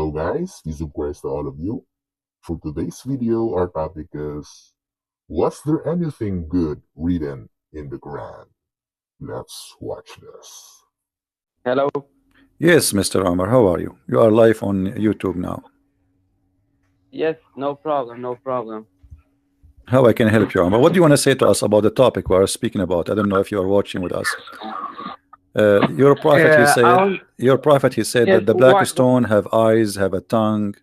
Hello guys, peace of Christ to all of you. For today's video, our topic is, was there anything good written in the Quran? Let's watch this. Hello. Yes, Mr. Omar, how are you? You are live on YouTube now. Yes, no problem, no problem. How I can help you, Omar? What do you want to say to us about the topic we are speaking about? I don't know if you are watching with us. Your prophet, he said, Yes, that the black stone have eyes, have a tongue.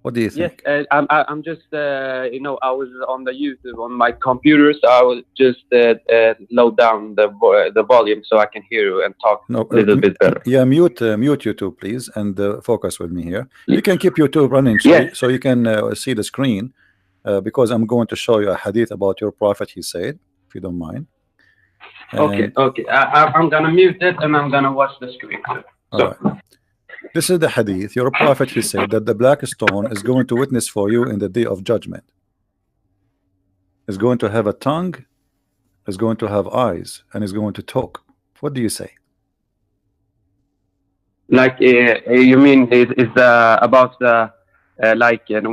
What do you yes. think? I'm just I was on the YouTube on my computer, so I will just load down the volume so I can hear you and talk No, a little bit better. yeah, mute YouTube, please, and focus with me here. You can keep YouTube running Yes. so you can see the screen, because I'm going to show you a hadith about your prophet, he said, if you don't mind. Okay, okay. I'm gonna mute it and I'm gonna watch the screen. So. All right. This is the hadith. Your prophet, he said that the black stone is going to witness for you in the day of judgment. Is going to have a tongue, is going to have eyes, and is going to talk. What do you say? Like you mean is about the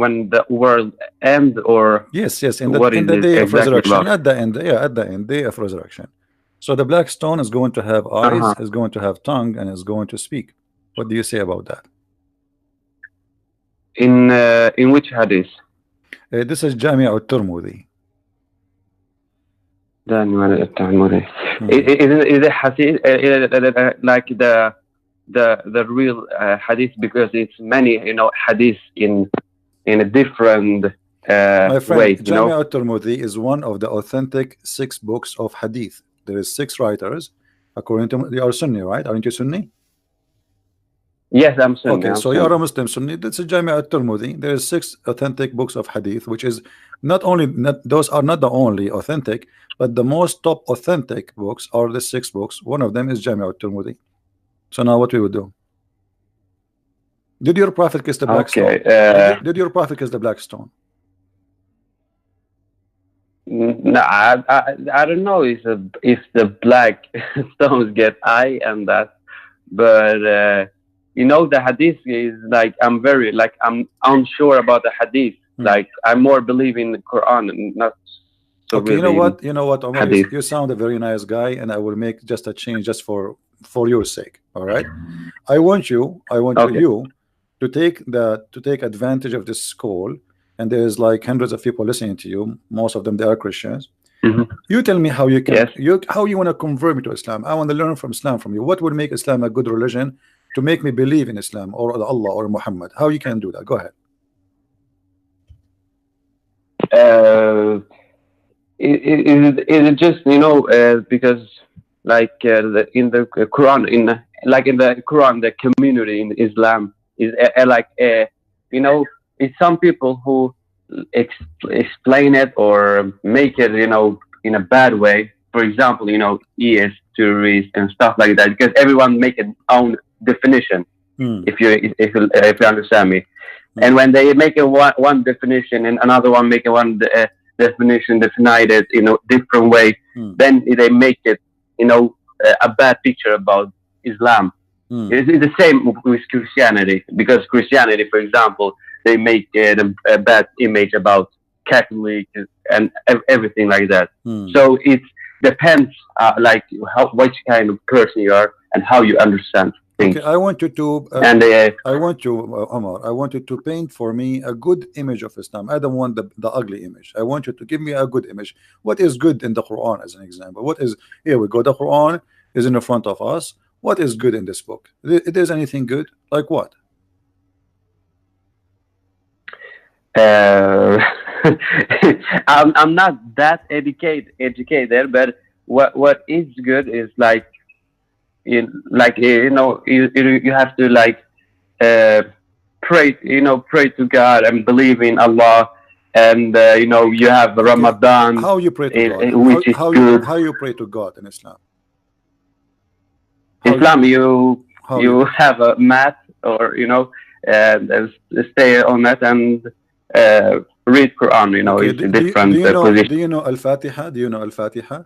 when the world ends, or yes, in the day of resurrection, at the end, day of resurrection. So the black stone is going to have eyes, is going to have tongue, and is going to speak. What do you say about that? In which hadith? This is Jami' al-Tirmidhi. Is it hadith like the real hadith, because it's many hadith in a different my friend, way. Jami' al-Tirmidhi is one of the authentic 6 books of hadith. There is 6 writers, according to they are Sunni, right? Aren't you Sunni? Yes, I'm Sunni. Okay, so you are a Muslim Sunni. That's a Jami' al-Tirmidhi. There is 6 authentic books of hadith, which is not those are not the only authentic, but the most top authentic books are the 6 books. One of them is Jami' al-Tirmidhi. So now what we would do? Did your prophet kiss the black stone? Did your prophet kiss the black stone? No, I don't know if the black stones get eye and that, but the hadith is like I'm unsure about the hadith. Like I more believe in the Quran and not. So okay, really you know what, Omar, you sound a very nice guy, and I will make just a change just for your sake. All right, I want you to take advantage of this call, and there's like hundreds of people listening to you. Most of them, they are Christians. You tell me how you can how you want to convert me to Islam. I want to learn from Islam from you. What would make Islam a good religion to make me believe in Islam or Allah or Muhammad? How you can do that? Go ahead. It just because like in the Quran, in the Quran, the community in Islam is it's some people who explain it or make it in a bad way. For example, ES tourists and stuff like that, because everyone make its own definition. If you understand me. And when they make one definition and another one make one definition, define it in a different way, then they make it a bad picture about Islam. It's the same with Christianity, because Christianity, for example, they make a bad image about Catholic and everything like that. So it depends which kind of person you are and how you understand things. Okay, I want you to Omar, I want you to paint for me a good image of Islam. I don't want the ugly image. I want you to give me a good image. What is good in the Quran, as an example? What is, here we go, the Quran is in the front of us. What is good in this book? Is anything good? Like what? I'm not that educated, but what is good is you have to pray to God and believe in Allah, and you have Ramadan. How you pray to God? Which is good. How you pray to God in Islam? You have a mat, or stay on it and read Quran. It's different position. Do you know Al-Fatiha? Do you know Al-Fatiha?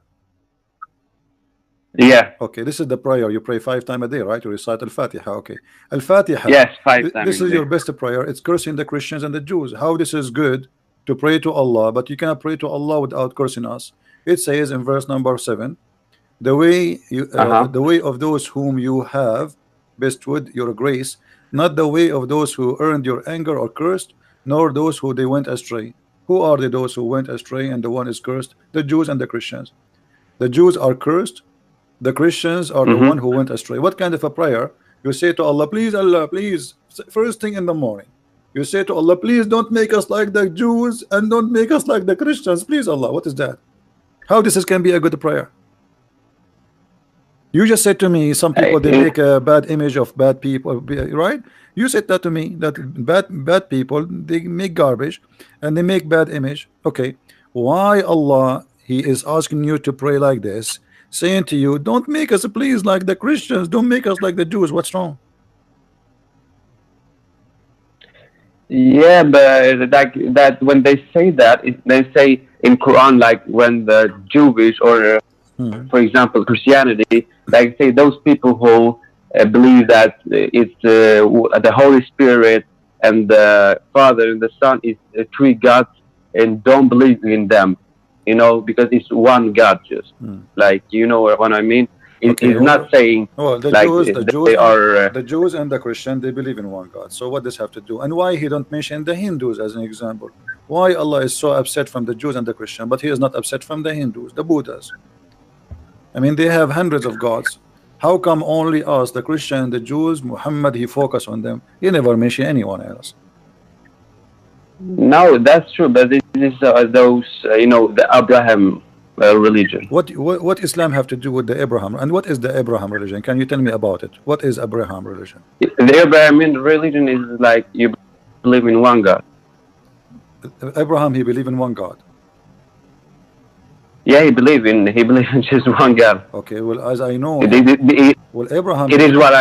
Yeah. Okay, this is the prayer. You pray 5 times a day, right? You recite Al-Fatiha. Okay. Al-Fatiha. Yes, five times This a is day. your best prayer. It's cursing the Christians and the Jews. How this is good to pray to Allah, but you cannot pray to Allah without cursing us. It says in verse number 7, Uh-huh. the way of those whom you have bestowed your grace, not the way of those who earned your anger or cursed, nor those who they went astray. Who are those who went astray and the one is cursed? The Jews and the Christians. The Jews are cursed, the Christians are the one Mm-hmm. who went astray. What kind of a prayer? You say to Allah, please, Allah, please, first thing in the morning. You say to Allah, please don't make us like the Jews and don't make us like the Christians. Please, Allah. What is that? How this can be a good prayer? You just said to me, some people they make a bad image of bad people, right? You said that to me that bad people they make garbage and they make bad image. Okay, why Allah He is asking you to pray like this, saying to you, don't make us please like the Christians, don't make us like the Jews. What's wrong? Yeah, but like that when they say that, they say in Quran like when the Jewish or Hmm. for example Christianity, like say those people who believe that it's the Holy Spirit and the Father and the Son is three gods and don't believe in them, you know, because it's one God just Hmm. like you know what I mean. Okay, It's not saying well, the like Jews, the they Jews and are. the Jews and the Christian, they believe in one God. So what does have to do? And why he don't mention the Hindus as an example? Why Allah is so upset from the Jews and the Christian, but he is not upset from the Hindus, the Buddhas? I mean, they have hundreds of gods. How come only us, the Christian, the Jews, Muhammad, he focus on them? He never mention anyone else. No, that's true, but this is those you know the Abraham religion. What Islam have to do with the Abraham? And what is the Abraham religion? Can you tell me about it? What is Abraham religion? The Abrahamian religion is like you believe in one God. Abraham, he believe in one God. Yeah, he believe in just one God. Okay, well, as I know, It, well, Abraham, it is what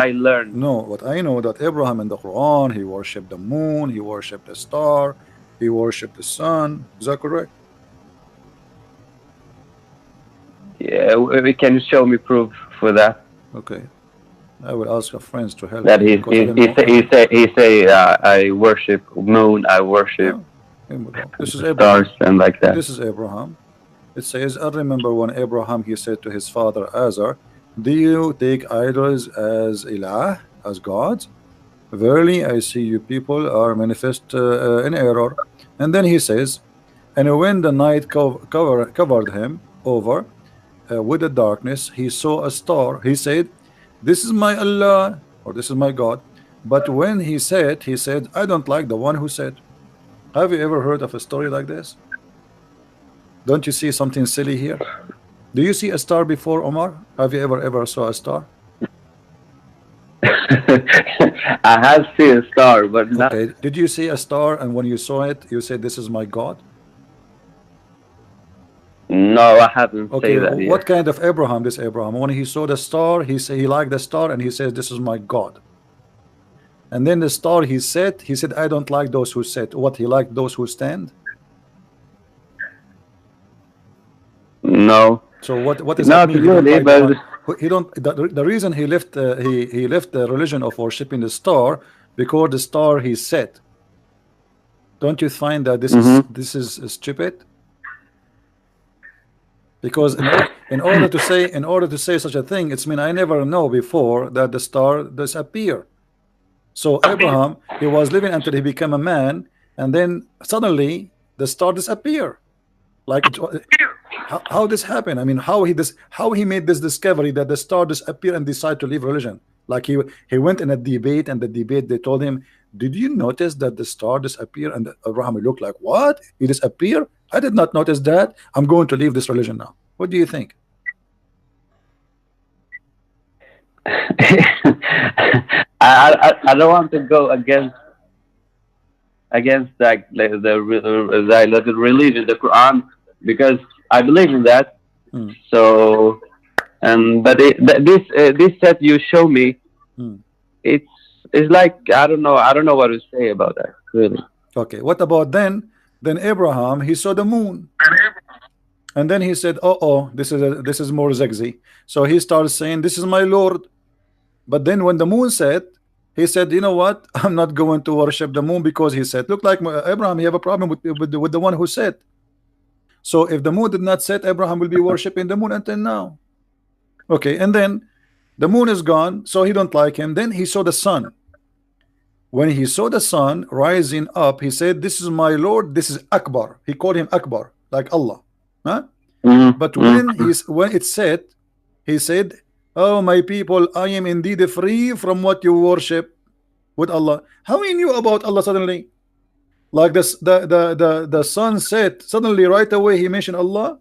I learned. no, what I know that Abraham in the Quran, he worshipped the moon, he worshipped the star, he worshipped the sun. Is that correct? Yeah, can you show me proof for that? Okay, I will ask our friends to help That me because I don't know he say I worship moon, I worship yeah. This is Abraham. stars and like that. This is Abraham. It says, I remember when Abraham he said to his father Azar, do you take idols as ilah, as gods? Verily, I see you people are manifest in error. And then he says, and when the night covered him over with the darkness, he saw a star. He said, this is my Allah, or this is my God. But when he said, I don't like the one who said. Have you ever heard of a story like this? Don't you see something silly here? Do you see a star before, Omar? Have you ever saw a star? I have seen a star, but not. Okay. Did you see a star and when you saw it, you said, this is my God? No, I haven't Okay. say that What yet. kind of Abraham? This Abraham, when he saw the star, he liked the star and he says, this is my God. And then the star he said, I don't like those who sit. What, he liked those who stand? No, So what does that not mean? He don't really, like the but one he don't the reason he left he left the religion of worshiping the star because the star he set. Don't you find that mhm. this is stupid? Because in order to say such a thing, it's mean I never know before that the star disappear. So Abraham, he was living until he became a man, and then suddenly the star disappear. Like how this happened? I mean, how he made this discovery that the star disappear and decide to leave religion? Like he went in a debate, and the debate they told him, "Did you notice that the star disappear?" And Abraham looked like, "What? He disappear? I did not notice that. I'm going to leave this religion now." What do you think? I don't want to go against like the religion, the Quran, because I believe in that. Hmm. So, but this set you show me, Hmm. it's it's like I don't know what to say about that really. Okay. What about then? Then Abraham he saw the moon. And then he said, oh, this is more sexy. So he started saying, this is my Lord. But then when the moon set, he said, you know what, I'm not going to worship the moon, because he said, look like Abraham, you have a problem with the one who set. So if the moon did not set, Abraham will be worshiping the moon until now. Okay, and then the moon is gone, so he don't like him. Then he saw the sun. When he saw the sun rising up, he said, this is my Lord, this is Akbar. He called him Akbar, like Allah. Huh? But when it set, he said, oh my people, I am indeed free from what you worship with Allah. How he knew about Allah suddenly? Like this, the sun set, suddenly right away he mentioned Allah.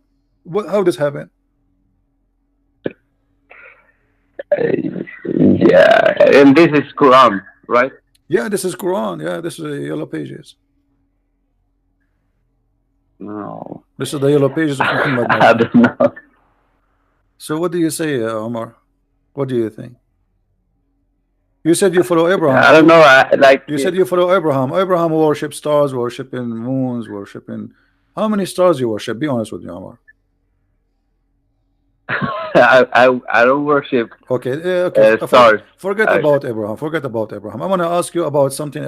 How this happen? Yeah, and this is Quran, right? Yeah, this is Quran. Yeah, this is the yellow pages. No, this is the yellow pages of Muhammad. I don't know. So what do you say, Omar? What do you think? You said you follow Abraham. I don't know. Like you said, you follow Abraham. Abraham worshipped stars, worshipping moons, worshipping. How many stars you worship? Be honest with me, Omar. I don't worship. Okay, okay. Stars. Forget about Abraham. Forget about Abraham. I want to ask you about something.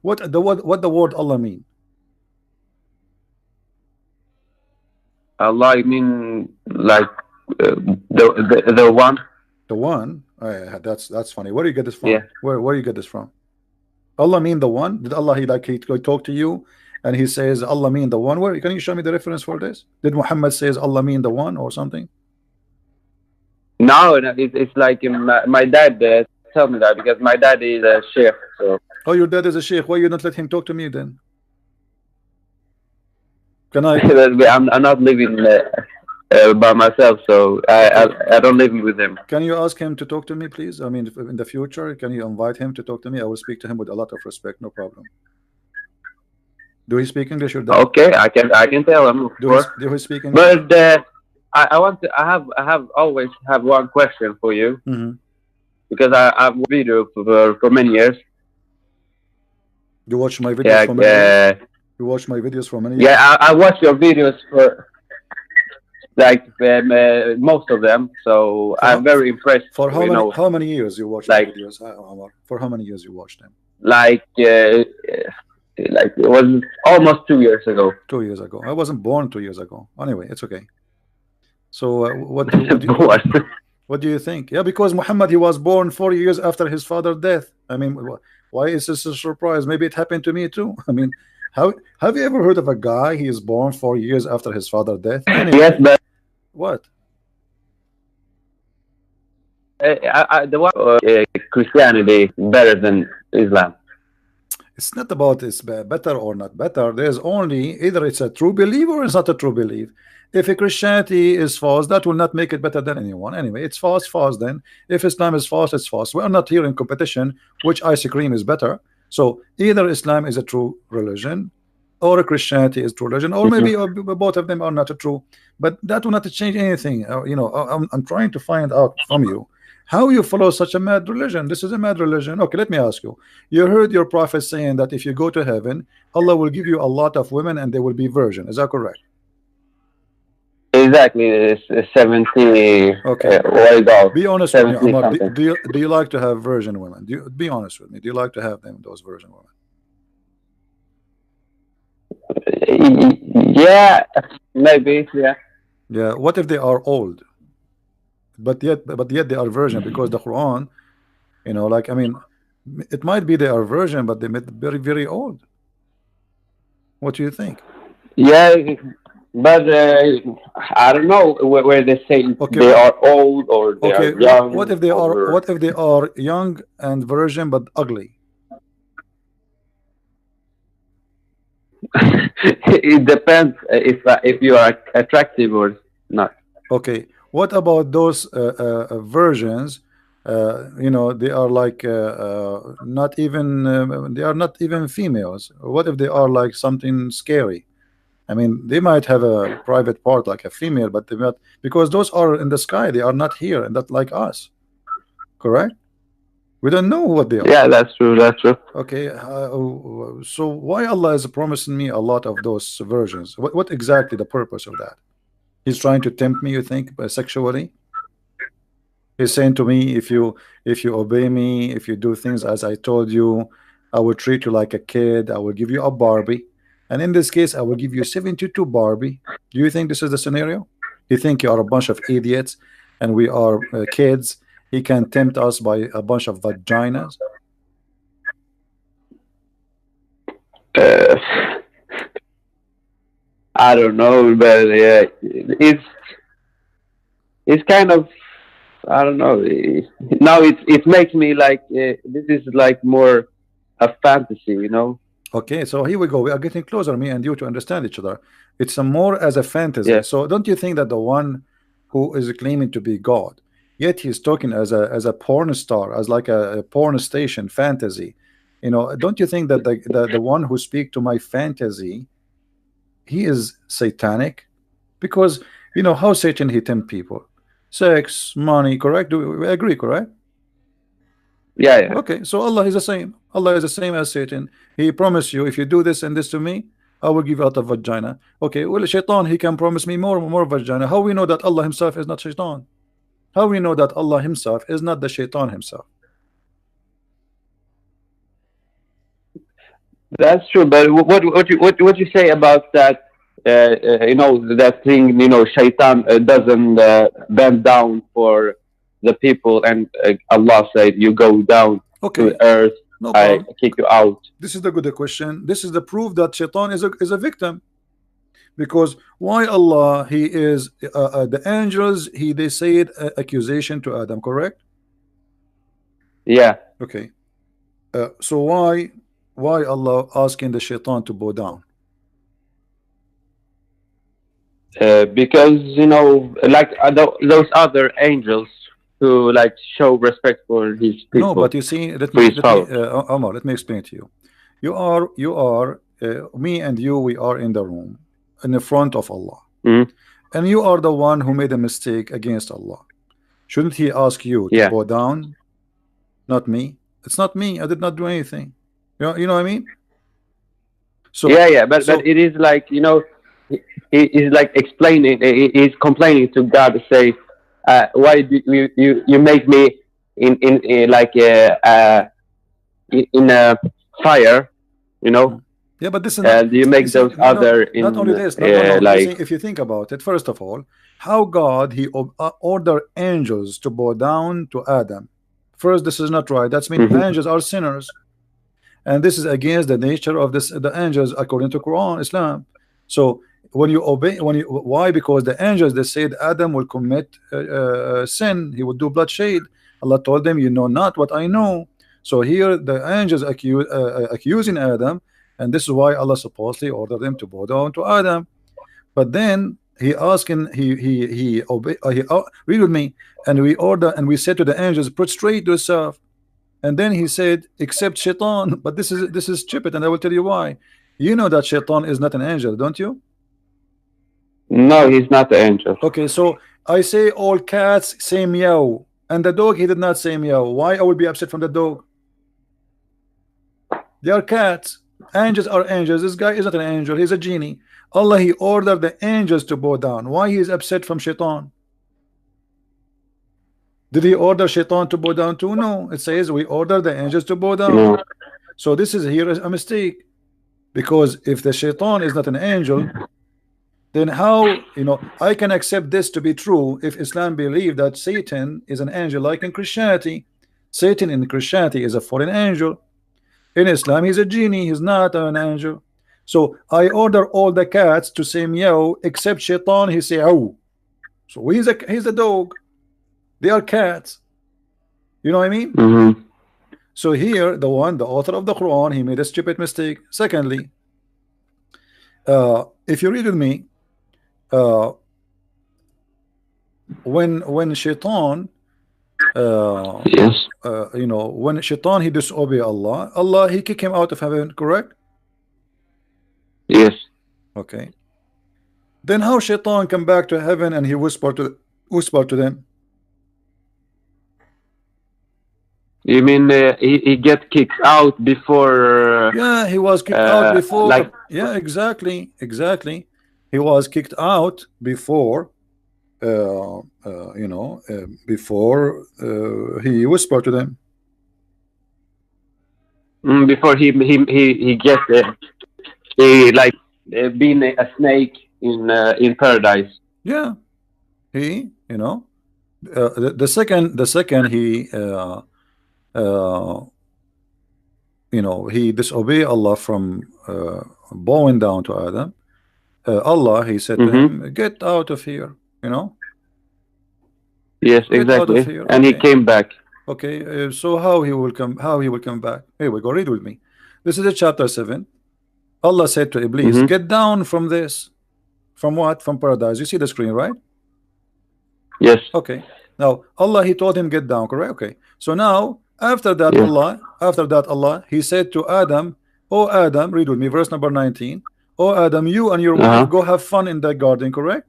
What the word Allah mean? Allah, I mean, like the one. The one. That's funny. Where do you get this from? Yeah. Where do you get this from? Allah mean the one? Did Allah he talk to you and he says Allah mean the one? Where can you show me the reference for this? Did Muhammad says Allah mean the one or something? No, it's like my dad tell me that, because my dad is a sheikh. So. Oh, your dad is a sheikh. Why you not let him talk to me then? Can I? I'm not living by myself, so I don't live with him. Can you ask him to talk to me, please? I mean, in the future, can you invite him to talk to me? I will speak to him with a lot of respect, no problem. Do he speak English or that? Okay, I can tell him. Do he speak English? But I have always have one question for you, because I've watched video for many years. You watch my videos for many years? You watch my videos for many years? Yeah, I watch your videos for like most of them, so I'm very impressed. For how many years you watch my videos, Omar? For how many years you watched them? Like it was almost 2 years ago. 2 years ago. I wasn't born 2 years ago. Anyway, it's okay. So what do you think? Yeah, because Muhammad, he was born 4 years after his father's death. I mean, why is this a surprise? Maybe it happened to me too. I mean, have you ever heard of a guy he is born 4 years after his father's death? Anyway, yes, but what? The one Christianity better than Islam. It's not about it's better or not better. There's only either it's a true belief or it's not a true belief. If a Christianity is false, that will not make it better than anyone. Anyway, it's false, false then. If Islam is false, it's false. We are not here in competition, which ice cream is better. So either Islam is a true religion or Christianity is true religion, or maybe both of them are not true. But that will not change anything. You know, I'm trying to find out from you how you follow such a mad religion. This is a mad religion. Okay, let me ask you. You heard your prophet saying that if you go to heaven, Allah will give you a lot of women and they will be virgin. Is that correct? Exactly. It's 70. Okay. Be honest with me, Omar. Do you like to have virgin women? Be honest with me. Do you like to have those virgin women? Yeah, maybe. Yeah. Yeah. What if they are old? But yet they are virgin, because the Quran, you know, like, I mean, it might be they are virgin, but they may be very, very old. What do you think? Yeah, but I don't know where they say they are old or they are young. What if they are? What if they are young and virgin but ugly? It depends if you are attractive or not. Okay. What about those virgins? You know, they are like not even they are not even females. What if they are like something scary? I mean, they might have a private part like a female, but they not, because those are in the sky. They are not here, and not like us. Correct? We don't know what they are. Yeah, that's true. That's true. Okay. So why Allah is promising me a lot of those virgins? What exactly the purpose of that? He's trying to tempt me, you think, sexually? He's saying to me, if you obey me, if you do things as I told you, I will treat you like a kid. I will give you a Barbie, and in this case, I will give you 72 Barbie. Do you think this is the scenario? You think you are a bunch of idiots, and we are kids? He can tempt us by a bunch of vaginas. Uh, I don't know, but it's kind of, I don't know. Now it makes me like this is like more a fantasy, you know? Okay, so here we go. We are getting closer, me and you, to understand each other. It's a more as a fantasy. Yeah, So don't you think that the one who is claiming to be God, yet he's talking as a porn star, as like a porn station fantasy? Don't you think that the one who speak to my fantasy, he is satanic? Because how Satan he tempt people, sex, money, correct? Do we agree, correct? yeah, yeah. Okay, so Allah is the same. Allah is the same as Satan. He promised you, if you do this and this to me, I will give you out of vagina. Okay, well, Shaitan, he can promise me more vagina. How we know that Allah himself is not Shaitan? How we know that Allah himself is not the Shaitan himself? That's true. But what you say about that? That thing. Shaitan doesn't bend down for the people, and Allah said, "You go down to Okay, earth, no I problem. kick you out." This is the good question. This is the proof that Shaitan is a victim. Because why Allah, he is the angels, they said accusation to Adam, correct? Yeah, Okay, so why Allah asking the Shaitan to bow down? because like those other angels who like show respect for his No, but people, you see, let for me his let me followers. Omar, let me explain to you. You are me and you, we are in the room in the front of Allah, Mhm. and you are the one who made a mistake against Allah. Shouldn't he ask you to Yeah, bow down? Not me. It's not me. I did not do anything. You know what I mean? So yeah, yeah. But so it is like he is like explaining. He's complaining to God to say, "Why do you make me in like in a fire, you know, yeah, but this is not. and you You make see, those other not in only this. No. You see, like if you think about it, first of all, how God he ordered angels to bow down to Adam. First, this is not right. That's mean Mhm. angels are sinners, and this is against the nature of the angels according to Quran, Islam. So when you obey, why? Because the angels, they said Adam will commit sin, he will do bloodshed. Allah told them, you know not what I know. So here the angels accusing Adam, and this is why Allah supposedly ordered them to bow down to Adam. But then he asking, he obey, read with me, and we order, and we said to the angels, prostrate yourself. And then he said, except Shaitan. But this is stupid, and I will tell you why. You know that Shaitan is not an angel, don't you? no, he's not the angel. Okay, so I say all cats say meow, and the dog he did not say meow. Why I will be upset from the dog? They are cats. Angels are angels. This guy is not an angel. He's a genie. Allah he ordered the angels to bow down. Why he is upset from Shaitan? Did he order Shaitan to bow down too? No. It says we order the angels to bow down. No. So this is here a mistake. Because if the Shaitan is not an angel, then how I can accept this to be true if Islam believe that Satan is an angel, like in Christianity. Satan in Christianity is a fallen angel. In Islam he's a genie, he's not an angel. So I order all the cats to say meow except Shaitan, he say oh. So he's a dog. They are cats. You know what I mean? Mm-hmm. So here the author of the Quran, he made a stupid mistake. Secondly, if you read with me, uh, when Shaitan Yes. when Shaitan he disobey Allah he kick him out of heaven, correct? Yes. Okay, then how Shaitan come back to heaven and he whisper to them? You mean he get kicked out before? Yeah, he was kicked out before. Like Yeah, exactly. He was kicked out before before he whispered to them. Before he gets he like being a snake in paradise. Yeah, he, the second he uh, he disobey Allah from bowing down to Adam. Allah, he said to Mm-hmm. him, get out of here, Yes, get out of exactly. here. And he Okay, came back. okay. So how he will come back? Here we go, read with me. This is the chapter 7. Allah said to Iblis, Mm-hmm. get down from this. From what? From paradise. You see the screen, right? Yes. Okay. Now Allah, he told him get down, correct? Okay. So now after that Yes. Allah, he said to Adam, oh Adam, read with me verse number 19. Oh Adam, you and your wife Uh-huh. go have fun in that garden, correct?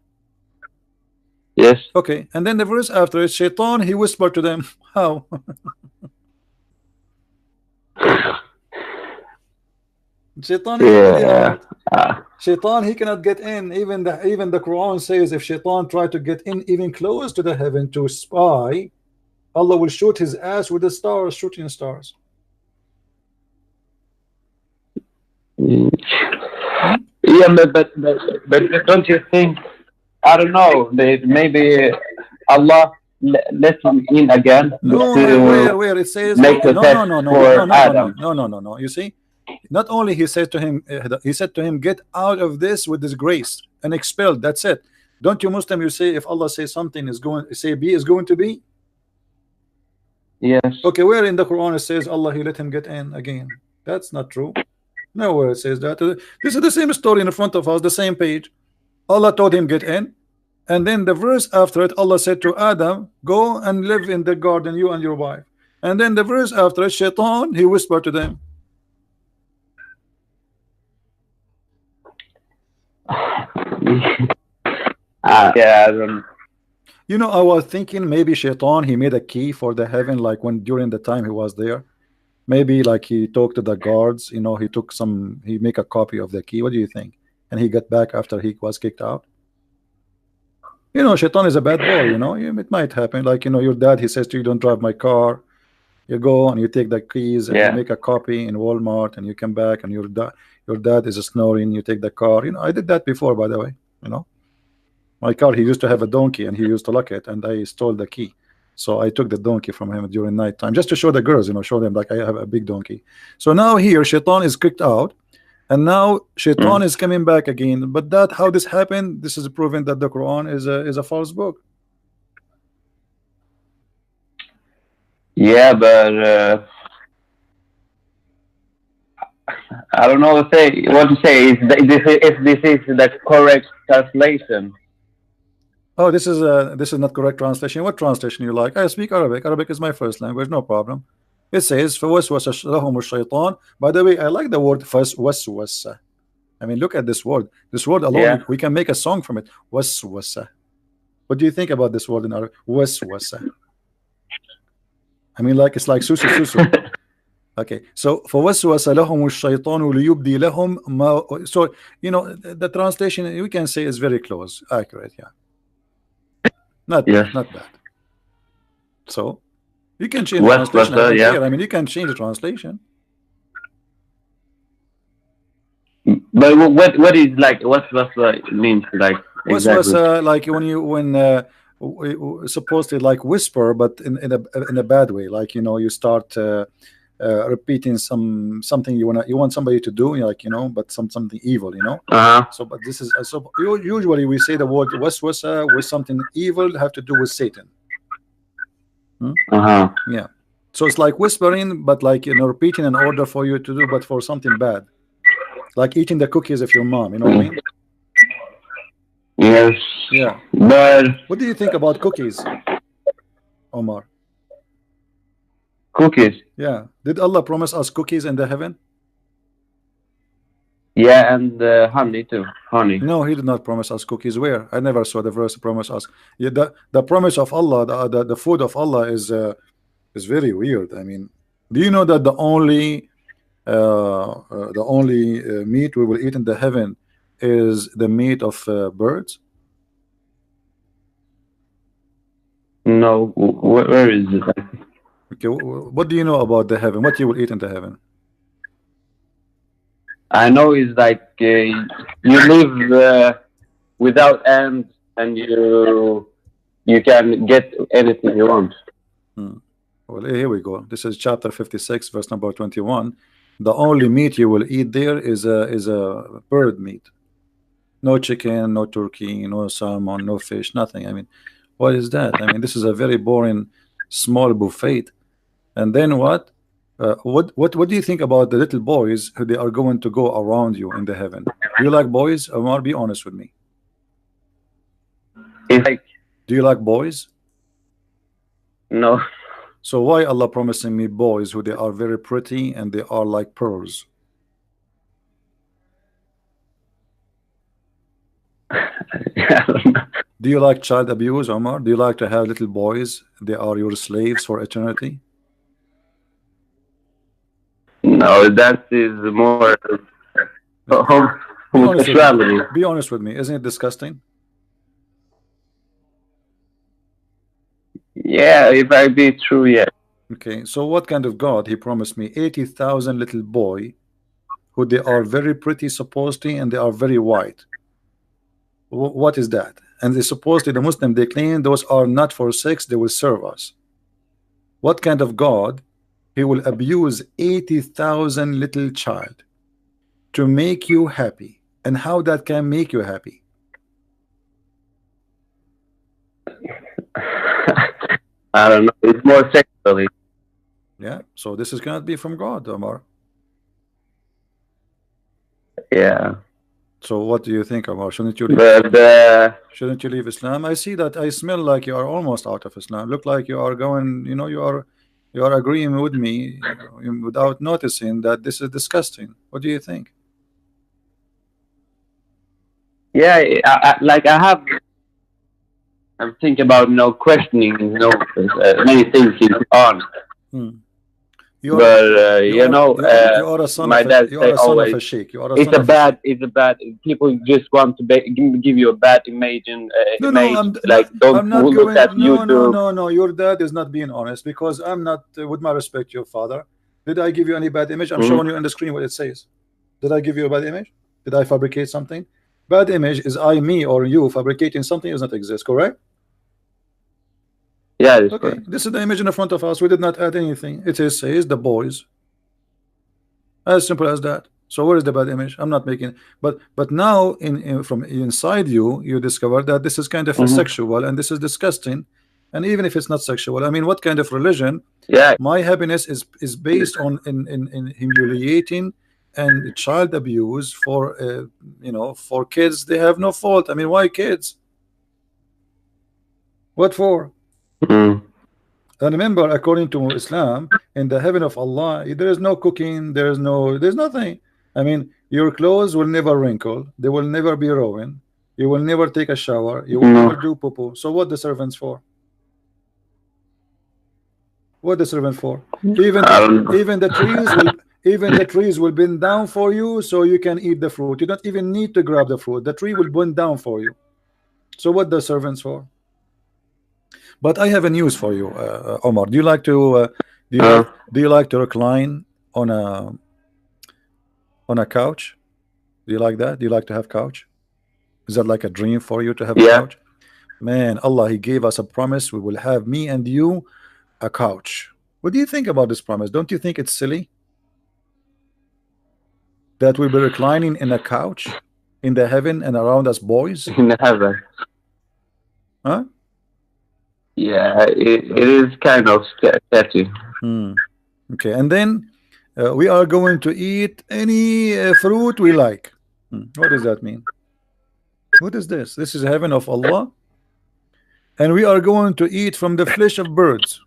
Yes. Okay. And then the verse after it, Shaitan, he whispered to them. How? Shaitan is already Yeah. out. Uh, Shaitan, he cannot get in. Even the Quran says if Shaitan tried to get in even close to the heaven to spy, Allah will shoot his ass with the stars, shooting stars. mm. Hmm? Yeah, but don't you think? I don't know. Maybe Allah let him in again No, to where it says make a no, test no, no, no, no, no, for no, no, no, Adam. no, no, no, no. You see, not only he said to him, get out of this with this grace and expelled. That's it. Don't you Muslim? You say if Allah says something is going, say B is going to be. Yes. Okay, where in the Quran it says Allah he let him get in again? That's not true. Nowhere it says that. This is the same story in front of us, the same page. Allah told him get in, and then the verse after it, Allah said to Adam, go and live in the garden, you and your wife. And then the verse after it, Shaitan, he whispered to them. Yeah. I don't- I was thinking maybe Shaitan, he made a key for the heaven, like when during the time he was there. Maybe like he talked to the guards, he took he make a copy of the key. What do you think? And he got back after he was kicked out. Shaitan is a bad boy, it might happen. Like, your dad, he says to you, don't drive my car. You go and you take the keys and you Yeah. make a copy in Walmart and you come back and your dad is snoring, you take the car. I did that before, by the way. My car, he used to have a donkey and he used to lock it, and I stole the key. So I took the donkey from him during night time just to show the girls, show them like I have a big donkey. So now here Shaitan is kicked out, and now Shaitan Mm. is coming back again. But how this happened, this is proven that the Quran is a false book. Yeah, but I don't know what to say. If this is the correct translation. Oh, this is not correct translation. What translation you like? I speak Arabic. Arabic is my first language, no problem. It says فَوَسْوَسَ لَهُمُ الشَّيْطَانُ. By the way, I like the word فَوَسْوَسَ. I mean, look at this word. This word alone, Yeah. we can make a song from it. وَسْوَسَ. What do you think about this word in Arabic? وَسْوَسَ. I mean, like it's like susu susu. Okay, so فَوَسْوَسَ لَهُمُ الشَّيْطَانُ لِيُبْدِي لَهُم مَا. So the translation we can say is very close, accurate. Yeah, not Yes. bad, not bad. So you can change the West translation. I don't yeah. care. I mean, you can change the translation. But what is like what means like exactly? Was like when supposedly like whisper, but in a bad way. Like you start repeating something you want somebody to do, but something evil, Uh-huh. So, but this is so usually we say the word waswasa with something evil have to do with Satan. Uh-huh. Yeah. So it's like whispering, but like repeating an order for you to do, but for something bad, like eating the cookies of your mom. You know what I mean? Yes. Yeah. But What do you think about cookies, Omar? cookies. Yeah. Did Allah promise us cookies in the heaven? Yeah, and honey too. Honey. No, He did not promise us cookies. Where? I never saw the verse promise us. Yeah, the promise of Allah, the food of Allah is very weird. I mean, do you know that the only meat we will eat in the heaven is the meat of birds? No, where is it? Okay, what do you know about the heaven? What you will eat in the heaven? I know it's like you live without end, and you can get anything you want. Hmm. Well, here we go. This is chapter 56, verse number 21. The only meat you will eat there is a bird meat. No chicken, no turkey, no salmon, no fish, nothing. I mean, what is that? I mean, this is a very boring, small buffet. And then what? What do you think about the little boys who they are going to go around you in the heaven? Do you like boys? Omar, be honest with me. It's like Do you like boys? no. So why Allah promising me boys who they are very pretty and they are like pearls? I don't know. Do you like child abuse, Omar? Do you like to have little boys? They are your slaves for eternity? No, that is more Be honest with me. homosexuality. Be honest with me. Isn't it disgusting? Yeah, if I be true, yeah. Okay, so what kind of God? He promised me 80,000 little boy who they are very pretty supposedly and they are very white. What is that? And they supposedly the Muslim they claim those are not for sex, they will serve us. What kind of God? He will abuse 80,000 little child to make you happy. And how that can make you happy? I don't know. It's more sexually. Yeah, so this is cannot be from God, Omar. Yeah, So what do you think, Omar? Shouldn't you leave? but Shouldn't you leave Islam? I see that I smell like you are almost out of Islam. Look like you are going, you know, you are agreeing with me without noticing that this is disgusting. What do you think? yeah, like I have. I'm thinking about questioning many things in on. Hmm. But You are a son my of dad you say are a son of always a sheikh. You are a it's son a of a bad, sheikh. it's a bad. People just want to give you a bad image and No, no, like don't I'm not look going. at No, no, YouTube. no, no. Your dad is not being honest because I'm not. With my respect, your father. Did I give you any bad image? I'm Mhm. showing you on the screen what it says. Did I give you a bad image? Did I fabricate something? Bad image is I, me, or you fabricating something does not exist. Correct? Yeah, that's Okay. correct. This is the image in front of us. We did not add anything. It says the boys. As simple as that. So where is the bad image? I'm not making. But now from inside you, you discover that this is kind of a Hmm. sexual and this is disgusting. And even if it's not sexual, I mean, what kind of religion? Yeah, My happiness is based on in humiliating and child abuse for for kids. They have no fault. I mean, why kids? What for? mm. And remember, according to Islam, in the heaven of Allah, there is no cooking, there's nothing. I mean, your clothes will never wrinkle, they will never be ruined, you will never take a shower, you will never No. do poo-poo. So what the servants for? What the servant for? Even I don't know. even the trees will even the trees will bend down for you so you can eat the fruit. You don't even need to grab the fruit. The tree will bend down for you. So what the servants for? But I have a news for you, Omar. Do you like to Uh, do you like to recline on a couch? Do you like that? Do you like to have couch? Is that like a dream for you to have a yeah. couch? Man, Allah, He gave us a promise. We will have me and you a couch. What do you think about this promise? Don't you think it's silly that we'll be reclining in a couch in the heaven and around us boys? In heaven. Huh? Yeah, it is kind of sketchy. Hmm. Okay, and then we are going to eat any fruit we like. What does that mean? What is this? This is heaven of Allah, and we are going to eat from the flesh of birds.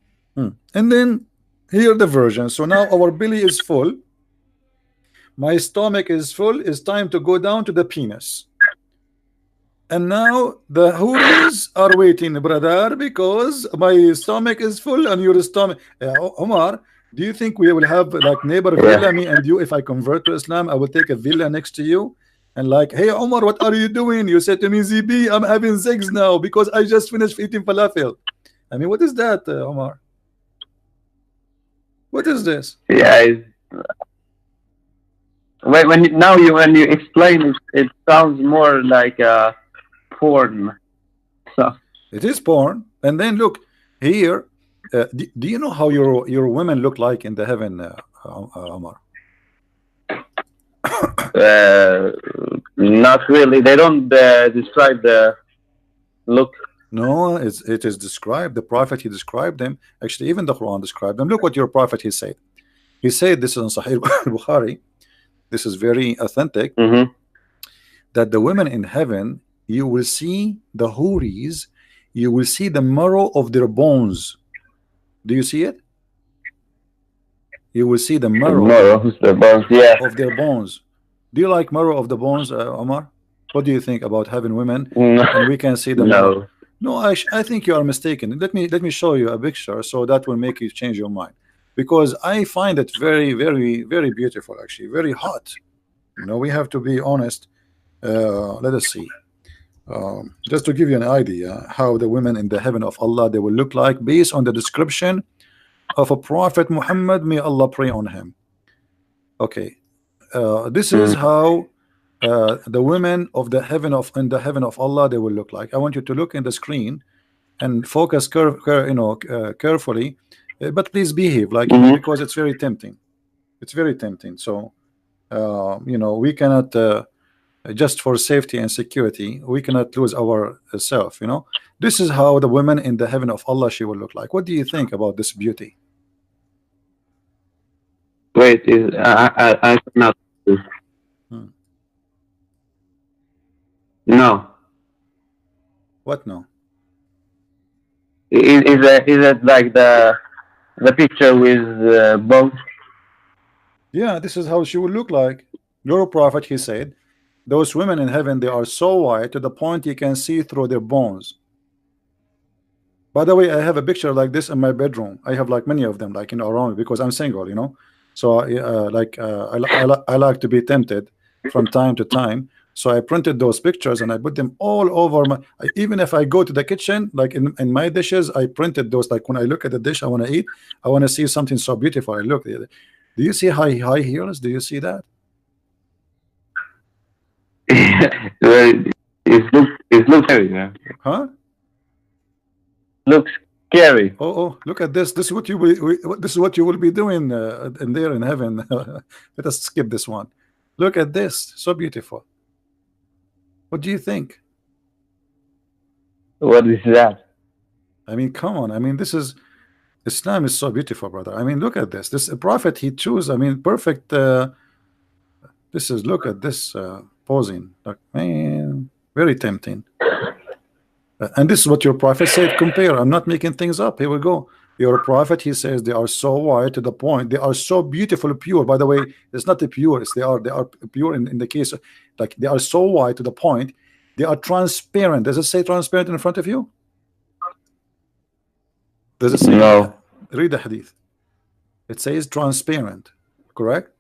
And then here the version. So now our belly is full, my stomach is full. It's time to go down to the penis. And now the houris are waiting, brother, because my stomach is full and your stomach. Omar, do you think we will have like neighbor Yeah. villa, me and you? If I convert to Islam, I will take a villa next to you and like, hey Omar, what are you doing? You said to me, ZB, I'm having sex now because I just finished eating falafel. I mean, what is that, Omar? What is this? Yeah, when you explain it, it sounds more like porn. So It is porn. And then look here. Do you know how your women look like in the heaven, Omar? uh, not really. They don't describe the look. No, it is described. The prophet, he described them. Actually, even the Quran described them. Look what your prophet he said. He said, this is in Sahih Bukhari. This is very authentic. Mm-hmm. That the women in heaven, you will see the houris, you will see the marrow of their bones. Do you see it? You will see the marrow The bones, yeah. of their bones. Do you like marrow of the bones, Omar? What do you think about having women and we can see the marrow? No. No, I think you are mistaken. Let me show you a picture so that will make you change your mind, because I find it very, very, very beautiful, actually, very hot. You know, we have to be honest. Let us see. Just to give you an idea how the women in the heaven of Allah they will look like based on the description of a prophet Muhammad, may Allah pray on him. Okay, this is how the women of the heaven of in the heaven of Allah they will look like. I want you to look in the screen and focus carefully, but please behave like you know, because it's very tempting. It's very tempting. So you know, we cannot just for safety and security, we cannot lose our self. You know, this is how the women in the heaven of Allah she will look like. What do you think about this beauty? Wait, I cannot. No. What no? Is it like the picture with both? Yeah, this is how she will look like. Your prophet he said, those women in heaven they are so white to the point you can see through their bones. By the way, I have a picture like this in my bedroom. I have like many of them, like you know, around me because I'm single, you know. So I like to be tempted from time to time. So I printed those pictures and I put them all over my. Even if I go to the kitchen, like in my dishes, I printed those. Like when I look at the dish I want to eat, I want to see something so beautiful. I look. Do you see high heels? Do you see that? It looks scary. Yeah. Huh? Looks scary. Oh, look at this. This is what you will. This is what you will be doing in there in heaven. Let us skip this one. Look at this. So beautiful. What do you think? What is that? I mean, come on. I mean, this is Islam is so beautiful, brother. I mean, look at this. This prophet he chose. I mean, perfect. This is look at this posing. Like, man, very tempting. And this is what your prophet said. Compare. I'm not making things up. Here we go. Your prophet he says they are so white to the point. They are so beautiful, pure. By the way, it's not the pure. It's they are pure in the case of, like they are so white to the point. They are transparent. Does it say transparent in front of you? Does it say? No. Read the hadith. It says transparent. Correct?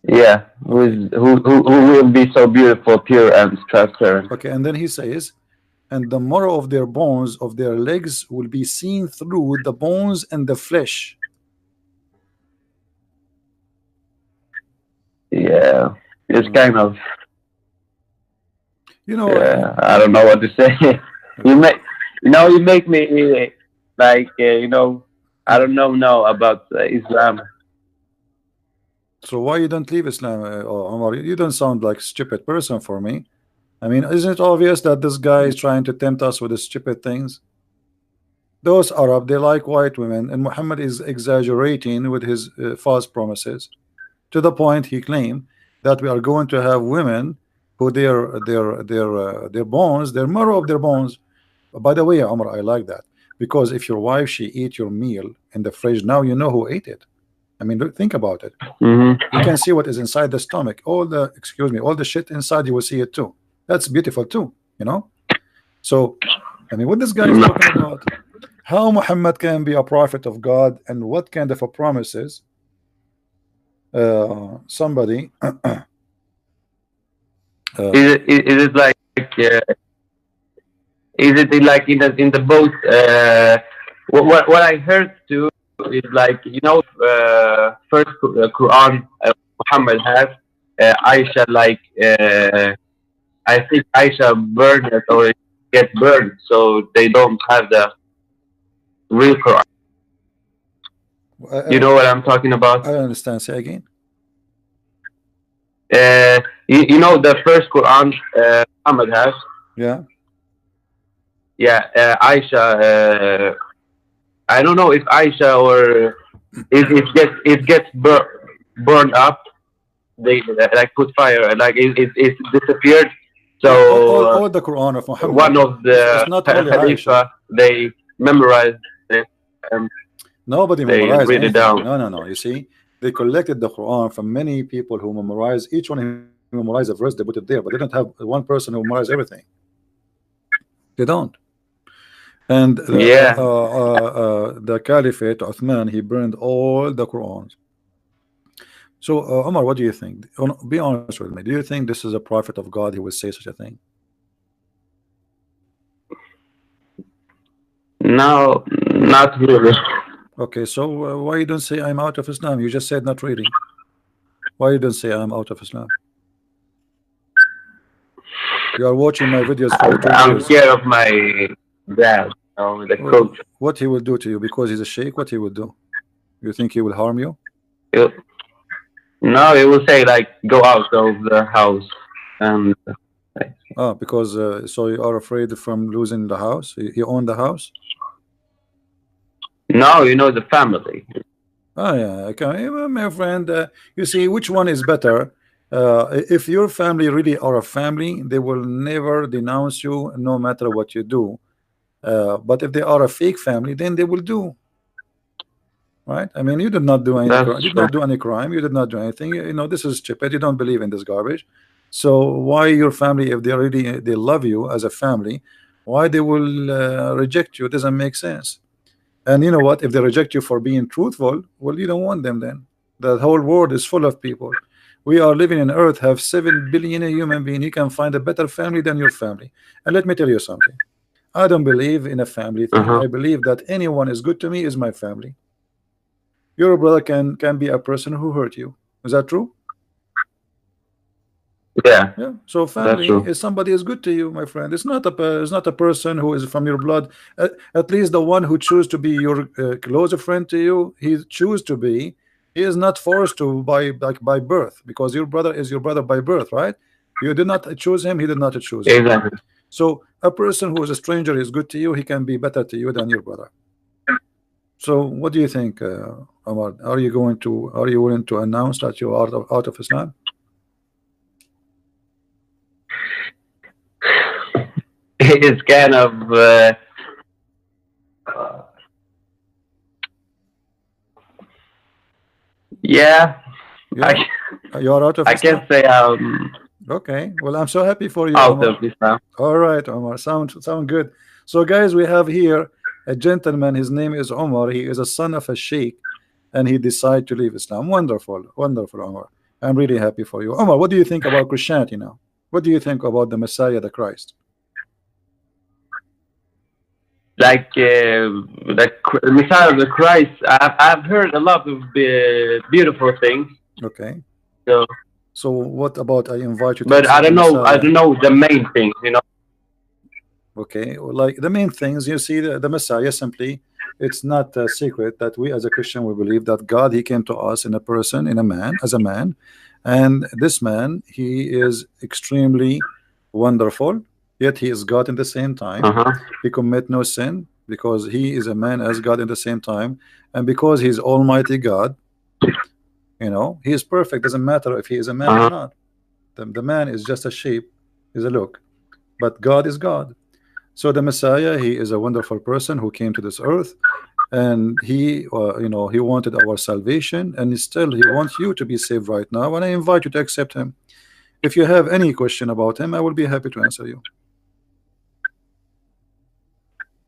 Yeah. Who will be so beautiful, pure, and transparent? Okay, and then he says, and the marrow of their bones of their legs will be seen through the bones and the flesh. Yeah, it's kind of. You know, yeah, I don't know what to say. you make me like you know, I don't know now about Islam. So why you don't leave Islam, Omar? You don't sound like a stupid person for me. I mean, isn't it obvious that this guy is trying to tempt us with the stupid things? Those Arab, they like white women, and Muhammad is exaggerating with his false promises to the point he claimed that we are going to have women who their bones, their marrow of their bones. By the way, Omar, I like that because if your wife she eat your meal in the fridge, now you know who ate it. I mean, look, think about it. You can see what is inside the stomach. All the all the shit inside, you will see it too. That's beautiful too, you know. So, I mean, what this guy is talking about? How Muhammad can be a prophet of God, and what kind of a promises somebody is it like Is it like in the boat? What I heard too is like first Quran Muhammad has Aisha like I think Aisha burned it or get burned, so they don't have the real Quran. I, You I, know what I'm talking about? I understand. Say again. You know the first Quran Muhammad has. Yeah. Yeah, Aisha. I don't know if Aisha or it gets burned up. They like put fire, like it disappeared. So All the Quran of one Muhammad of is the not only Aisha. Khalifa they memorized it and Nobody they memorized read it anything. down. No, no, no. You see, they collected the Quran from many people who memorize. Each one who memorized a verse, they put it there, but they don't have one person who memorized everything. They don't. And Yeah. the Caliphate, Uthman, he burned all the Qurans. So, Omar, what do you think? Be honest with me. Do you think this is a prophet of God who would say such a thing? No, not really. Okay, so why you don't say I'm out of Islam? You just said not really. Why you don't say I'm out of Islam? You are watching my videos for 2 I'm years. scared of my dad, the coach. What he will do to you because he's a sheikh? What he will do? You think he will harm you? No, it will say like go out of the house and Because so you are afraid from losing the house? You own the house? no, you know the family. Oh yeah, okay, my friend. You see, which one is better? If your family really are a family, they will never denounce you, no matter what you do. But if they are a fake family, then they will do. Right? I mean, you did not do any That's crime. You did true. not do any crime. You did not do anything. You know, this is stupid. You don't believe in this garbage. So why your family, if they really they love you as a family, why they will reject you? It doesn't make sense. And you know what? If they reject you for being truthful, well, you don't want them then. The whole world is full of people. We are living in Earth, have 7 billion human beings. You can find a better family than your family. And let me tell you something. I don't believe in a family thing. Uh-huh. I believe that anyone is good to me is my family. Your brother can be a person who hurt you. Is that true? Yeah, Yeah. So that's family true. is somebody is good to you, my friend. It's not a person who is from your blood. At least the one who choose to be your closer friend to you, he choose to be. He is not forced to by birth, because your brother is your brother by birth, right? You did not choose him. He did not choose you. Exactly. So a person who is a stranger is good to you. He can be better to you than your brother. So what do you think, Omar? Are you willing to announce that you are out of Islam? It's kind of yeah. Yeah, you are out of I Islam. can say Okay, well, I'm so happy for you, out Omar. of Islam. All right, Omar, sound good. So, guys, we have here a gentleman. His name is Omar. He is a son of a sheikh, and he decided to leave Islam. Wonderful, wonderful, Omar. I'm really happy for you, Omar. What do you think about Christianity now? What do you think about the Messiah, the Christ? Like the Messiah of the Christ. I've heard a lot of beautiful things. Okay. So, So, what about I invite you to but I accept the don't know. I Messiah? don't know the main things. You know. Okay, well, like the main things, you see, the Messiah simply, it's not a secret that we as a Christian, we believe that God, he came to us in a person, in a man, as a man, and this man, he is extremely wonderful, yet he is God in the same time. Uh-huh. He commit no sin because he is a man as God in the same time, and because he's Almighty God, you know, he is perfect. Doesn't matter if he is a man or Uh-huh. not. The man is just a sheep, is a look, but God is God. So the Messiah, he is a wonderful person who came to this earth, and he, you know, he wanted our salvation, and still he wants you to be saved right now. And I invite you to accept him. If you have any question about him, I will be happy to answer you.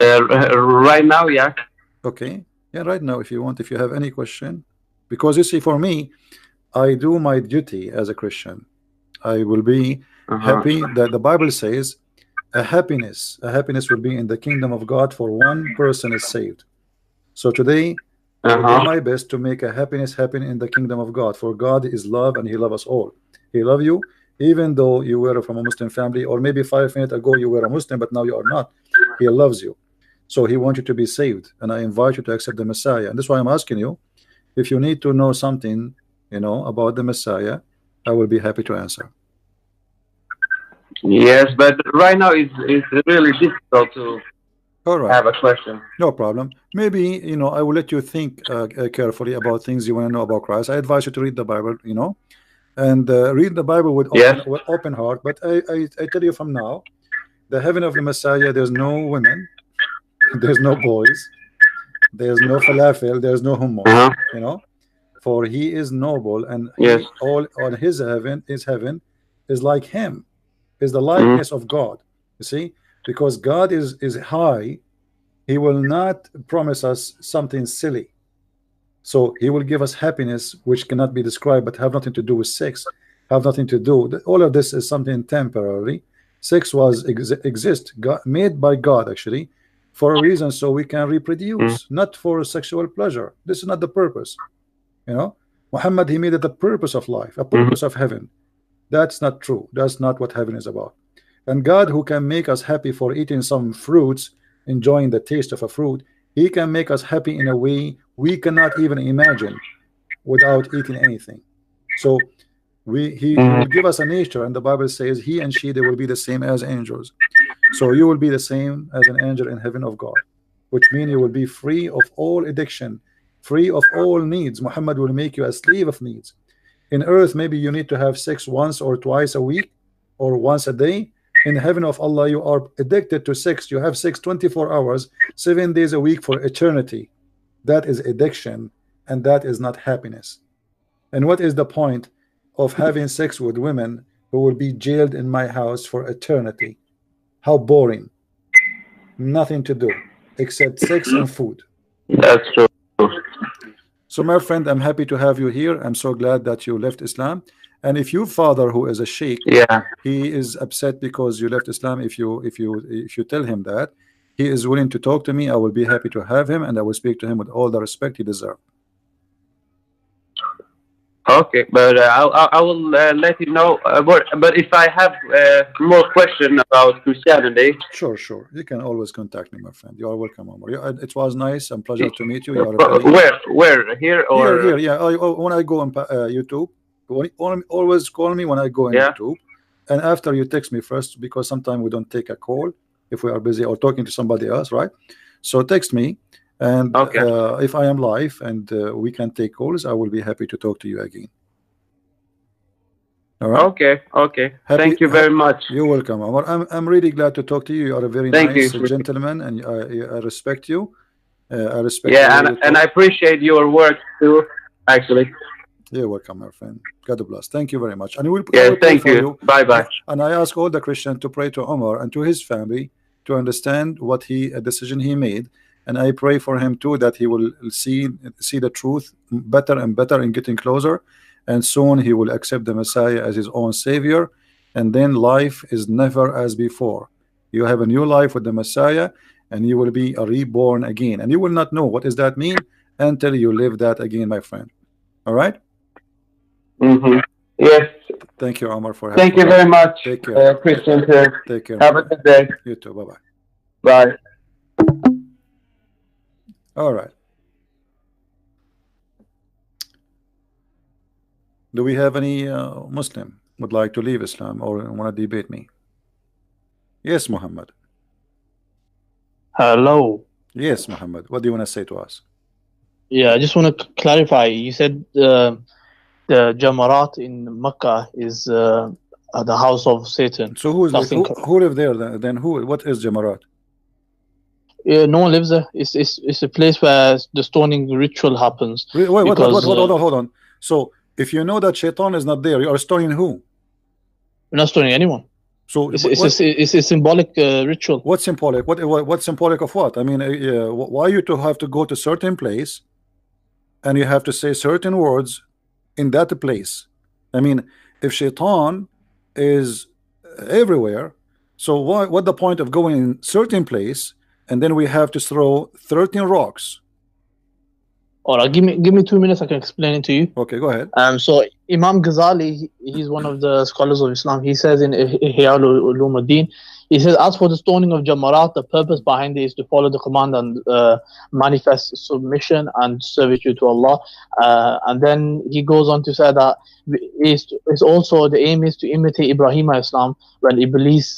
Right now, yeah. Okay, yeah, right now, if you want, if you have any question, because you see, for me, I do my duty as a Christian. I will be Uh-huh. happy that the Bible says a happiness will be in the kingdom of God for one person is saved. So today I will do Uh-huh. my best to make a happiness happen in the kingdom of God, for God is love and he loves us all. He loves you even though you were from a Muslim family, or maybe 5 minutes ago you were a Muslim but now you are not. He loves you, so he wants you to be saved, and I invite you to accept the Messiah. And that's why I'm asking you, if you need to know something, about the Messiah, I will be happy to answer. Yes, but right now it's really difficult to All right, have a question. no problem. Maybe I will let you think carefully about things you want to know about Christ. I advise you to read the Bible, and read the Bible with Yes. open heart. But I tell you from now, the heaven of the Messiah, there's no women, there's no boys, there's no falafel, there's no hummus. Uh-huh. For he is noble, and Yes. he all on his heaven is like him, is the Mm-hmm. likeness of God. You see, because God is high, he will not promise us something silly. So he will give us happiness which cannot be described, but have nothing to do with sex, have nothing to do. All of this is something temporary. Sex was exist, God, made by God actually, for a reason, so we can Mm-hmm. reproduce, not for sexual pleasure. This is not the purpose. Muhammad, he made it the purpose of life, a Mm-hmm. purpose of heaven. That's not true. That's not what heaven is about. And God, who can make us happy for eating some fruits, enjoying the taste of a fruit, he can make us happy in a way we cannot even imagine without eating anything. So he will give us a nature, and the Bible says he and she, they will be the same as angels. So you will be the same as an angel in heaven of God, which means you will be free of all addiction, free of all needs. Muhammad will make you a slave of needs. In earth, maybe you need to have sex once or twice a week or once a day. In heaven of Allah, you are addicted to sex. You have sex 24 hours, 7 days a week for eternity. That is addiction, and that is not happiness. And what is the point of having sex with women who will be jailed in my house for eternity? How boring. Nothing to do except sex and food. That's true. So my friend, I'm happy to have you here. I'm so glad that you left Islam. And if your father, who is a sheikh, Yeah. he is upset because you left Islam, if you tell him that, he is willing to talk to me, I will be happy to have him, and I will speak to him with all the respect he deserves. Okay, but I will let you know. But if I have more question about Christianity, Sure. You can always contact me, my friend. You are welcome, Omar. It was nice and pleasure to meet you. You are a very where here here. or Yeah. When I go on YouTube, always call me when I go on yeah? YouTube, and after you text me first, because sometimes we don't take a call if we are busy or talking to somebody else, right? So text me, and Okay. if I am live and we can take calls, I will be happy to talk to you again. All right. Okay. Thank you very much. You're welcome, Omar. I'm really glad to talk to you. You are a very Thank nice you. gentleman, and I respect you. I respect the Yeah, way you and I talk. appreciate your work too. Actually, You're welcome, my friend. God bless. Thank you very much. And I yeah. will pray Thank for you. you. Bye bye. And I ask all the Christians to pray to Omar and to his family to understand what a decision he made. And I pray for him too, that he will see the truth better and better and getting closer. And soon he will accept the Messiah as his own savior. And then life is never as before. You have a new life with the Messiah, and you will be reborn again. And you will not know what does that mean until you live that again, my friend. All right. Mm-hmm. Yes. Thank you, Omar, Thank you very much, Take care. Christian. Sir. Take care, Have my a friend. good day. You too. Bye bye. Bye. All right. Do we have any Muslim would like to leave Islam or want to debate me? Yes, Muhammad. Hello. Yes, Muhammad. What do you want to say to us? Yeah, I just want to clarify. You said the Jamarat in Mecca is the house of Satan. So who is That's who live there then? Who? What is Jamarat? no one lives there. It's a place where the stoning ritual happens. Wait, what? because, Hold on. So if you know that Shaitan is not there, you are stoning who? We're not stoning anyone. So it's a symbolic ritual. What's symbolic? What's symbolic of what? I mean, why you to have to go to certain place, and you have to say certain words in that place? I mean, if Shaitan is everywhere, So what the point of going in certain place and then we have to throw 13 rocks? All right, give me 2 minutes. I can explain it to you. Okay, go ahead. So Imam Ghazali, he's one of the scholars of Islam. He says in Ihya Ulumuddin, he says, as for the stoning of Jamarat, the purpose behind it is to follow the command and manifest submission and servitude to Allah. And then he goes on to say that it's also the aim is to imitate Ibrahim Islam when Iblis,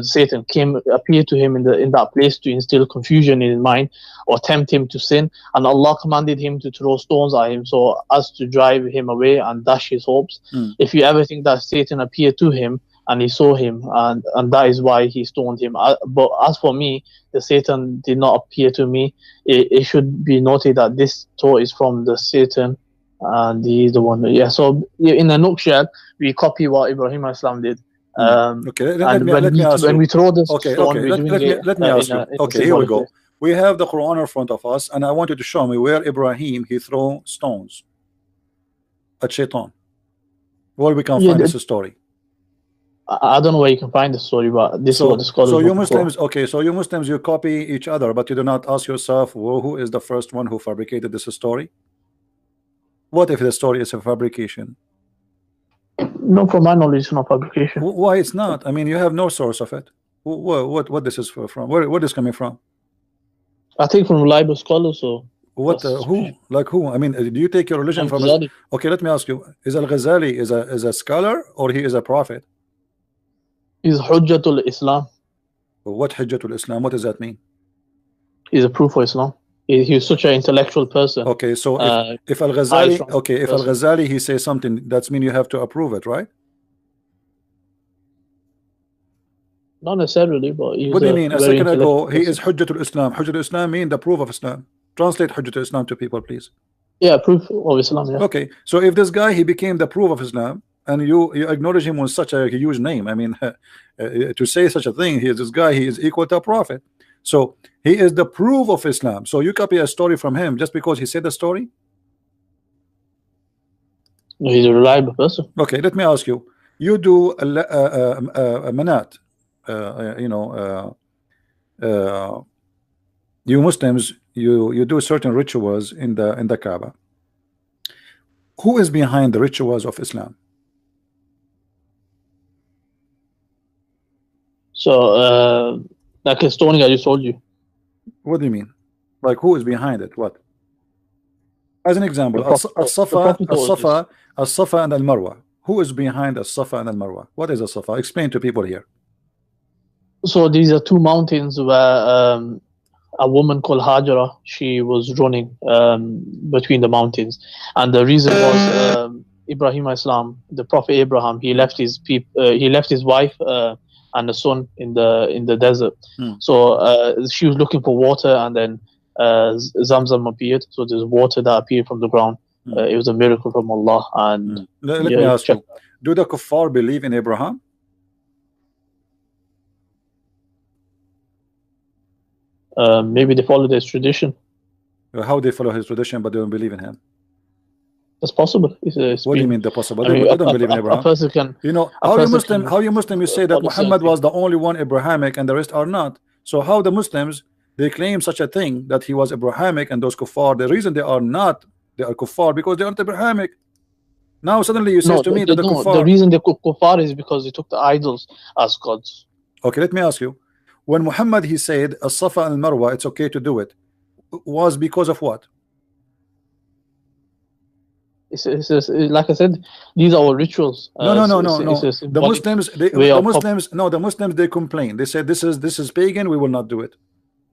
Satan appeared to him in that place to instill confusion in his mind or tempt him to sin, and Allah commanded him to throw stones at him so as to drive him away and dash his hopes. If you ever think that Satan appeared to him and he saw him, and that is why he stoned him. But as for me, the Satan did not appear to me. It should be noted that this thought is from the Satan, and he is the one. Yeah. So in a nutshell, we copy what Ibrahim Islam did. Okay. Let me ask you. When we throw this okay. stone, Okay. Let me ask you. Okay. Here we go. We have the Quran in front of us, and I want you to show me where Ibrahim he threw stones at Shaitan. Where we can find this story. I don't know where you can find the story, but this is what the scholars. So you Muslims, okay, so you Muslims, you copy each other, but you do not ask yourself who is the first one who fabricated this story. What if the story is a fabrication? No, from my knowledge, it's not fabrication. Why it's not? I mean, you have no source of it. What this is from? Where is coming from? I think from reliable scholars. So what? Who? Like who? I mean, do you take your religion from? Okay, let me ask you: is Al-Ghazali is a scholar or he is a prophet? He's Hujjatul Islam. What Hujjatul Islam? What does that mean? He's a proof for Islam. He's such an intellectual person. Okay, so if Al-Ghazali, if Al-Ghazali he says something, that's mean you have to approve it, right? Not necessarily, but what do you mean? A second ago, he is Hujjatul Islam. Hujjatul Islam mean the proof of Islam. Translate Hujjatul Islam to people, please. Yeah, proof of Islam. Yeah. Okay, so if this guy he became the proof of Islam, and you acknowledge him with such a huge name, I mean, to say such a thing, he is this guy. He is equal to a prophet. So he is the proof of Islam. So you copy a story from him just because he said the story? No, he's a reliable person. Okay, let me ask you. You do a manat. You Muslims, you do certain rituals in the Kaaba. Who is behind the rituals of Islam? So, like a stoning I just told you. What do you mean? Like who is behind it? What? As an example, As-Safa and Al-Marwa. Who is behind As-Safa and Al-Marwa? What is As-Safa? Explain to people here. So these are two mountains where a woman called Hajara, she was running between the mountains, and the reason was Ibrahim Islam, the Prophet Abraham, he left his wife and a son in the desert. So she was looking for water, and then Zamzam appeared. So there's water that appeared from the ground. It was a miracle from Allah. And let me ask you: do the kuffar believe in Abraham? Maybe they follow his tradition. How they follow his tradition, but they don't believe in him? That's possible. What do you mean the possible? They don't believe in Abraham. A person can, how you Muslim you say that Muhammad was the only one Abrahamic and the rest are not. So how the Muslims they claim such a thing that he was Abrahamic and those kuffar, the reason they are not, they are kuffar because they aren't Abrahamic. Now suddenly you say to me that the kuffar. The reason they kuffar is because they took the idols as gods. Okay, let me ask you. When Muhammad he said As-Safa and Al-Marwa, it's okay to do it, was because of what? It's like I said, these are all rituals. No. The Muslims they complain. They say this is pagan. We will not do it.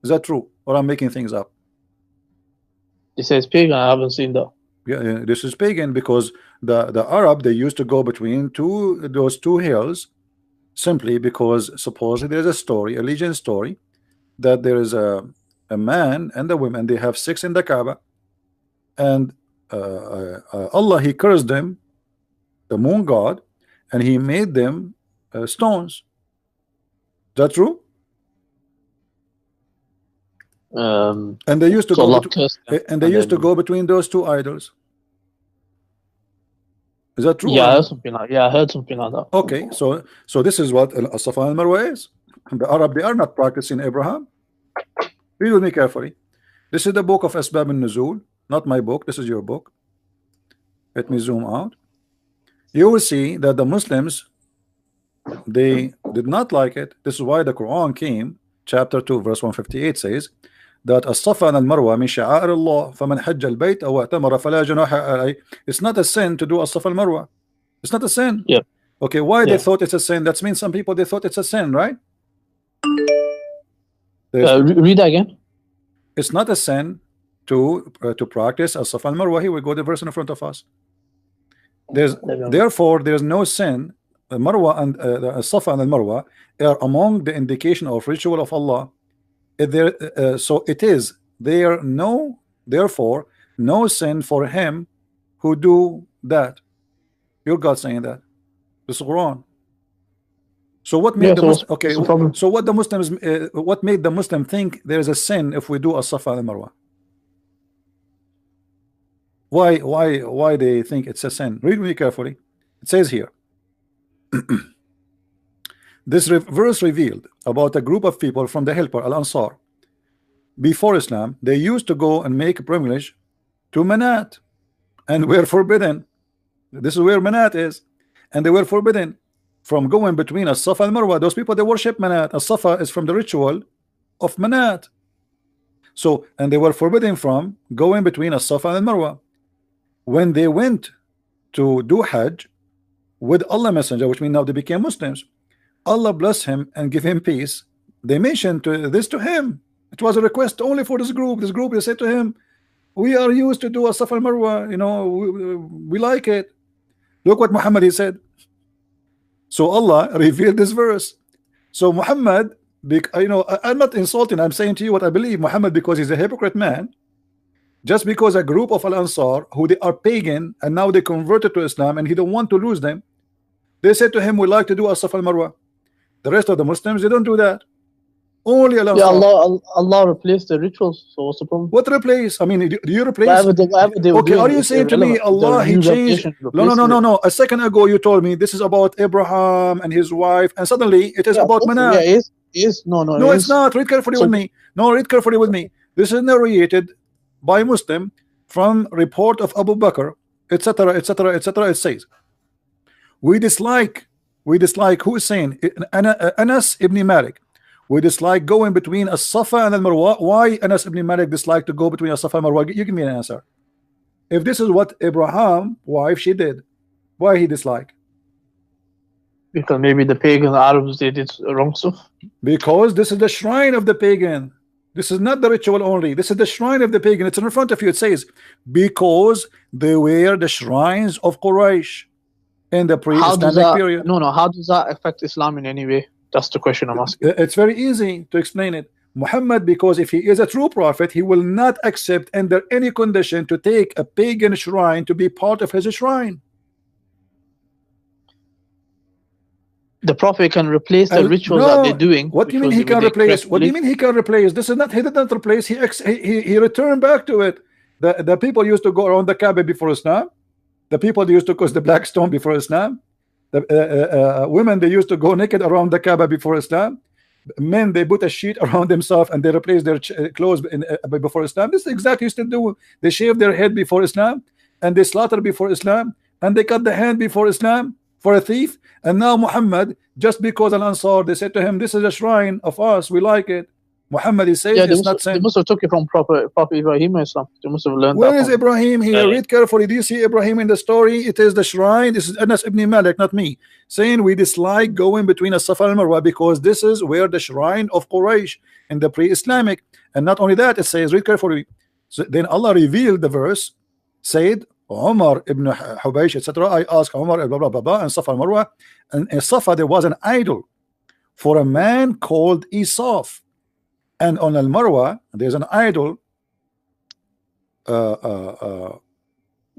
Is that true, or I'm making things up? They say it's pagan. I haven't seen that. Yeah, this is pagan because the Arab they used to go between those two hills. Simply because supposedly there's a story, a legend story, that there is a man and a woman, they have sex in the Kaaba, and Allah he cursed them, the moon god, and he made them stones. Is that true? And they used to go between those two idols. Is that true Yeah, or I heard not? something like yeah, I heard something like that. Okay, so this is what Safa and Marwa is. The Arab, they are not practicing Abraham. Read with me carefully. This is the book of Asbab al-Nuzul, not my book. This is your book. Let me zoom out. You will see that the Muslims, they did not like it. This is why the Quran came, chapter 2, verse 158 says that As-Safa and Al-Marwa min sha'air Allah, faman hajja al-bayt aw i'tamara fala junaha alayhi. It's not a sin to do As-Safa al-Marwa. It's not a sin. Yeah. Okay, why they Yeah. thought it's a sin? That means some people, they thought it's a sin, right? Read that again. It's not a sin to practice As-Safa al-Marwa. Here we go, the verse in front of us. Therefore, there's no sin. The Marwa and the Safa and the Marwa are among the indication of ritual of Allah. So it is there no, therefore no sin for him who do that. Your God saying that. This is Quran. So what made so what the Muslims what made the Muslim think there is a sin if we do a Safa and Marwa? Why they think it's a sin? Read me carefully. It says here. This verse revealed about a group of people from the helper Al-Ansar. Before Islam, they used to go and make a pilgrimage to Manat and were forbidden. This is where Manat is, and they were forbidden from going between As-Safa and Marwa. Those people, they worship Manat. As-Safa is from the ritual of Manat. So, and they were forbidden from going between As-Safa and Marwa. When they went to do Hajj with Allah Messenger, which means now they became Muslims, Allah bless him and give him peace. They mentioned this to him. It was a request only for this group. This group, they said to him, we are used to do a Safa al-Marwa, you know, we like it. Look what Muhammad he said. So Allah revealed this verse. So Muhammad, you know, I'm not insulting, I'm saying to you what I believe. Muhammad, because he's a hypocrite man, just because a group of Al-Ansar who they are pagan and now they converted to Islam and he don't want to lose them, they said to him, we like to do a Safa al-Marwa. The rest of the Muslims, they don't do that. Only Al-Ansar. Yeah, Allah replaced the rituals. So what's the problem? What replace? I mean, do you replace? Whatever they were okay, doing, are you saying to me Allah he changed? No. A second ago you told me this is about Abraham and his wife, and suddenly it is about Manat. Yeah, it is. No, it's not. Read carefully with me. No, read carefully with me. This is narrated by Muslim from report of Abu Bakr, etc., etc., etc. It says, we dislike. Who is saying? Anas ibn Malik. We dislike going between As-Safa and Al-Marwa. Why Anas ibn Malik dislike to go between As-Safa and Marwa? You give me an answer. If this is what Abraham wife she did, why he dislike? Because maybe the pagan Arabs they did wrong stuff. Because this is the shrine of the pagan. This is not the ritual only. This is the shrine of the pagan. It's in front of you. It says because they were the shrines of Quraysh in the pre-Islamic period. No. How does that affect Islam in any way? That's the question I'm asking. It's very easy to explain it. Muhammad, because if he is a true prophet, he will not accept under any condition to take a pagan shrine to be part of his shrine. The prophet can replace the rituals that they're doing. What do you mean he can replace? What do you mean he can replace? This is not, he did not replace, he returned back to it. The people used to go around the Kaaba before Islam. The people used to cause the black stone before Islam. The women, they used to go naked around the Kaaba before Islam. Men, they put a sheet around themselves and they replace their clothes before Islam. This is exactly what they do. They shave their head before Islam, and they slaughter before Islam, and they cut the hand before Islam for a thief. And now Muhammad, just because Al-Ansar, they said to him, this is a shrine of us, we like it. Muhammad, he says, it's not sin. They must have took it from Prophet Ibrahim Islam. They must have learned. Where is Ibrahim here? Read carefully. Do you see Ibrahim in the story? It is the shrine. This is Anas ibn Malik, not me, saying we dislike going between As-Safa and Marwa because this is where the shrine of Quraysh in the pre-Islamic. And not only that, it says, read carefully. So then Allah revealed the verse, said, Umar ibn Hubaysh, etc. I asked Umar, blah, blah, blah, blah, and Safa and Marwa. And in Safa, there was an idol for a man called Isaf. And on Al-Marwa, there's an idol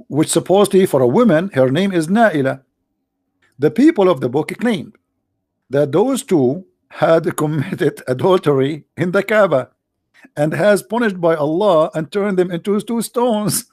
which supposedly for a woman, her name is Naila. The people of the book claimed that those two had committed adultery in the Kaaba and has punished by Allah and turned them into two stones.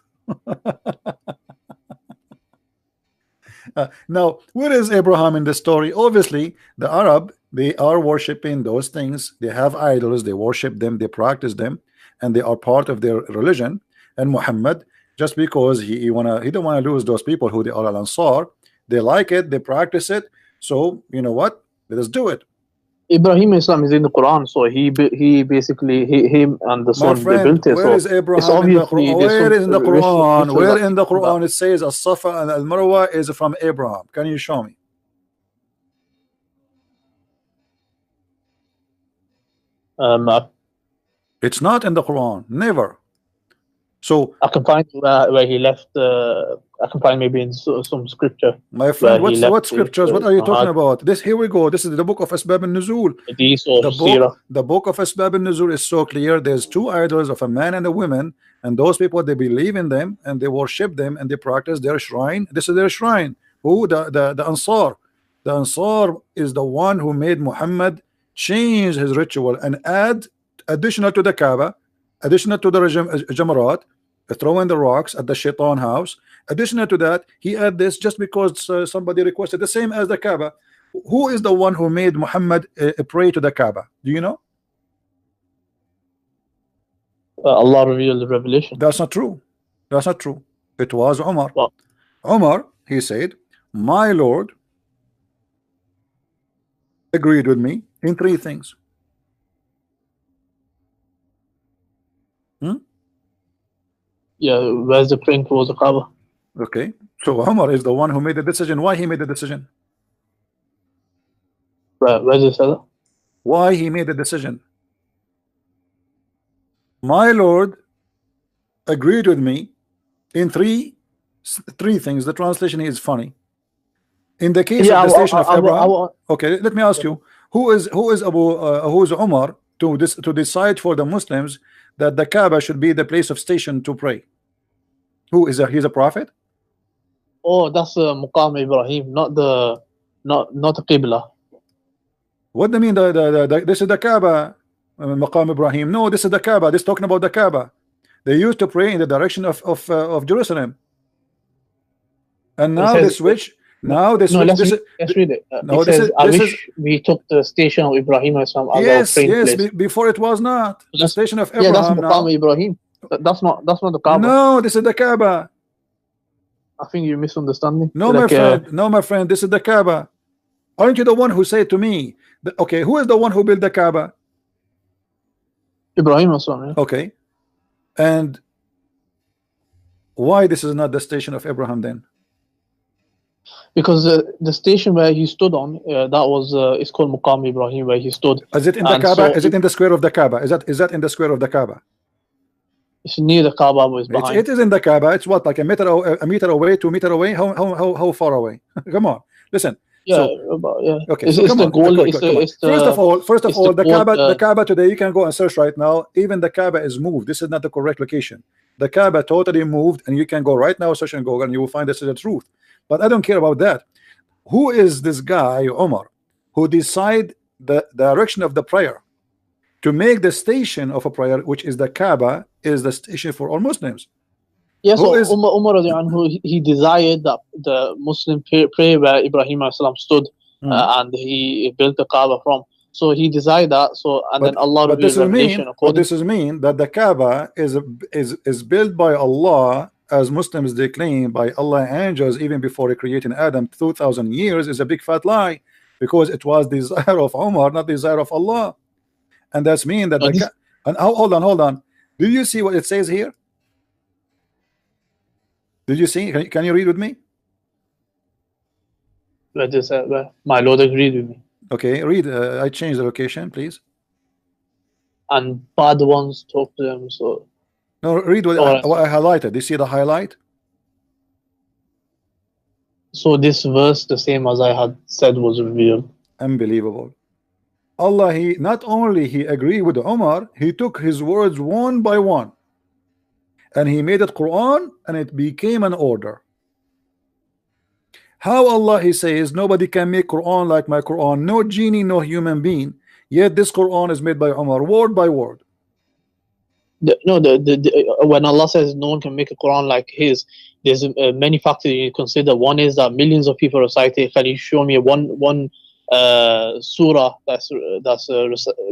Now, where is Abraham in the story? Obviously, the Arab, they are worshiping those things. They have idols. They worship them. They practice them, and they are part of their religion. And Muhammad, just because he don't wanna lose those people who they are Al Ansar. They like it. They practice it. So you know what? Let us do it. Ibrahim Islam is in the Quran, so he basically him and the My son they friend, built it. where So is it's Abraham in the obviously Quran? there's some Where in the Quran? rituals Where that in the come Quran it says As-Safa and Al-Marwa is from Abraham? Can you show me? I It's not in the Quran. Never. So, can find where he left. I can find maybe in some scripture my where friend, he what left scriptures? What are you talking about? This here we go. This is the book of Asbab al-Nuzul. hadith or seerah. The book of Asbab al-Nuzul is so clear. There's two idols of a man and a woman, and those people they believe in them and they worship them and they practice their shrine. This is their shrine. Who the Ansar? The Ansar is the one who made Muhammad change his ritual and add additional to the Kaaba, additional to the Jamarat, throwing the rocks at the Shaitan house. Additional to that, he had this just because somebody requested the same as the Kaaba. Who is the one who made Muhammad pray to the Kaaba? Do you know? Allah revealed the revelation. That's not true. That's not true. It was Umar. Well, Umar, he said, my Lord agreed with me in three things. yeah, where's the praying towards the Kaaba? Okay, so Umar is the one who made the decision. Why he made the decision? Where's the salah? Why he made the decision? My Lord agreed with me in three things. The translation is funny. In the case of the station of Abraham, okay, let me ask you, who is Umar to decide for the Muslims that the Kaaba should be the place of station to pray? Who is he's a prophet? Oh, that's Muqam Ibrahim, not the Qibla. What do you mean? This is the Kaaba, Maqam Ibrahim. No, this is the Kaaba. This is talking about the Kaaba. They used to pray in the direction of Jerusalem, and now they switch. Now they switch. Let's read it. It says, I wish we took the station of Ibrahim as our praying place. Before it was not the station of Abraham. Yeah, that's Muqam Ibrahim. That's not the Kaaba. No, this is the Kaaba. I think you're misunderstanding. No, my friend. No, my friend. This is the Kaaba. Aren't you the one who said to me? Okay, who is the one who built the Kaaba? Ibrahim as well. Yeah. Okay, and why this is not the station of Abraham then? Because the station where he stood on, that was it's called Muqam Ibrahim, where he stood. Is it in the Kaaba? So is it in the square of the Kaaba? Is that in the square of the Kaaba? It's near the Kaaba, but it's behind. It is in the Kaaba. It's what, like a meter away, 2 meters away? How far away? Come on, listen. Yeah, yeah. Okay. It's the goal. First of all, the Kaaba today, you can go and search right now. Even the Kaaba is moved. This is not the correct location. The Kaaba totally moved, and you can go right now, search and Google, and you will find this is the truth. But I don't care about that. Who is this guy, Omar, who decide the direction of the prayer to make the station of a prayer, which is the Kaaba, is the station for all Muslims? Yes, yeah, so Umar he desired that the Muslim pray where Ibrahim stood, and he built the Kaaba from. So he desired that. So then Allah revealed revelation. But this is mean that the Kaaba is built by Allah, as Muslims they claim, by Allah angels even before creating Adam 2,000 years, is a big fat lie, because it was the desire of Umar, not the desire of Allah. And that's mean that hold on. Do you see what it says here? Did you see? Can you read with me? My Lord agreed with me. Okay, read. I changed the location, please. And bad ones talk to them. So no, read what I highlighted. Do you see the highlight? So this verse, the same as I had said, was revealed. Unbelievable. Allah, he not only he agreed with Umar, he took his words one by one, and he made it Quran, and it became an order. How Allah, he says, nobody can make Quran like my Quran, no genie, no human being, yet this Quran is made by Umar, word by word. When Allah says no one can make a Quran like his, there's many factors you consider. One is that millions of people recite it. Can you show me one surah that's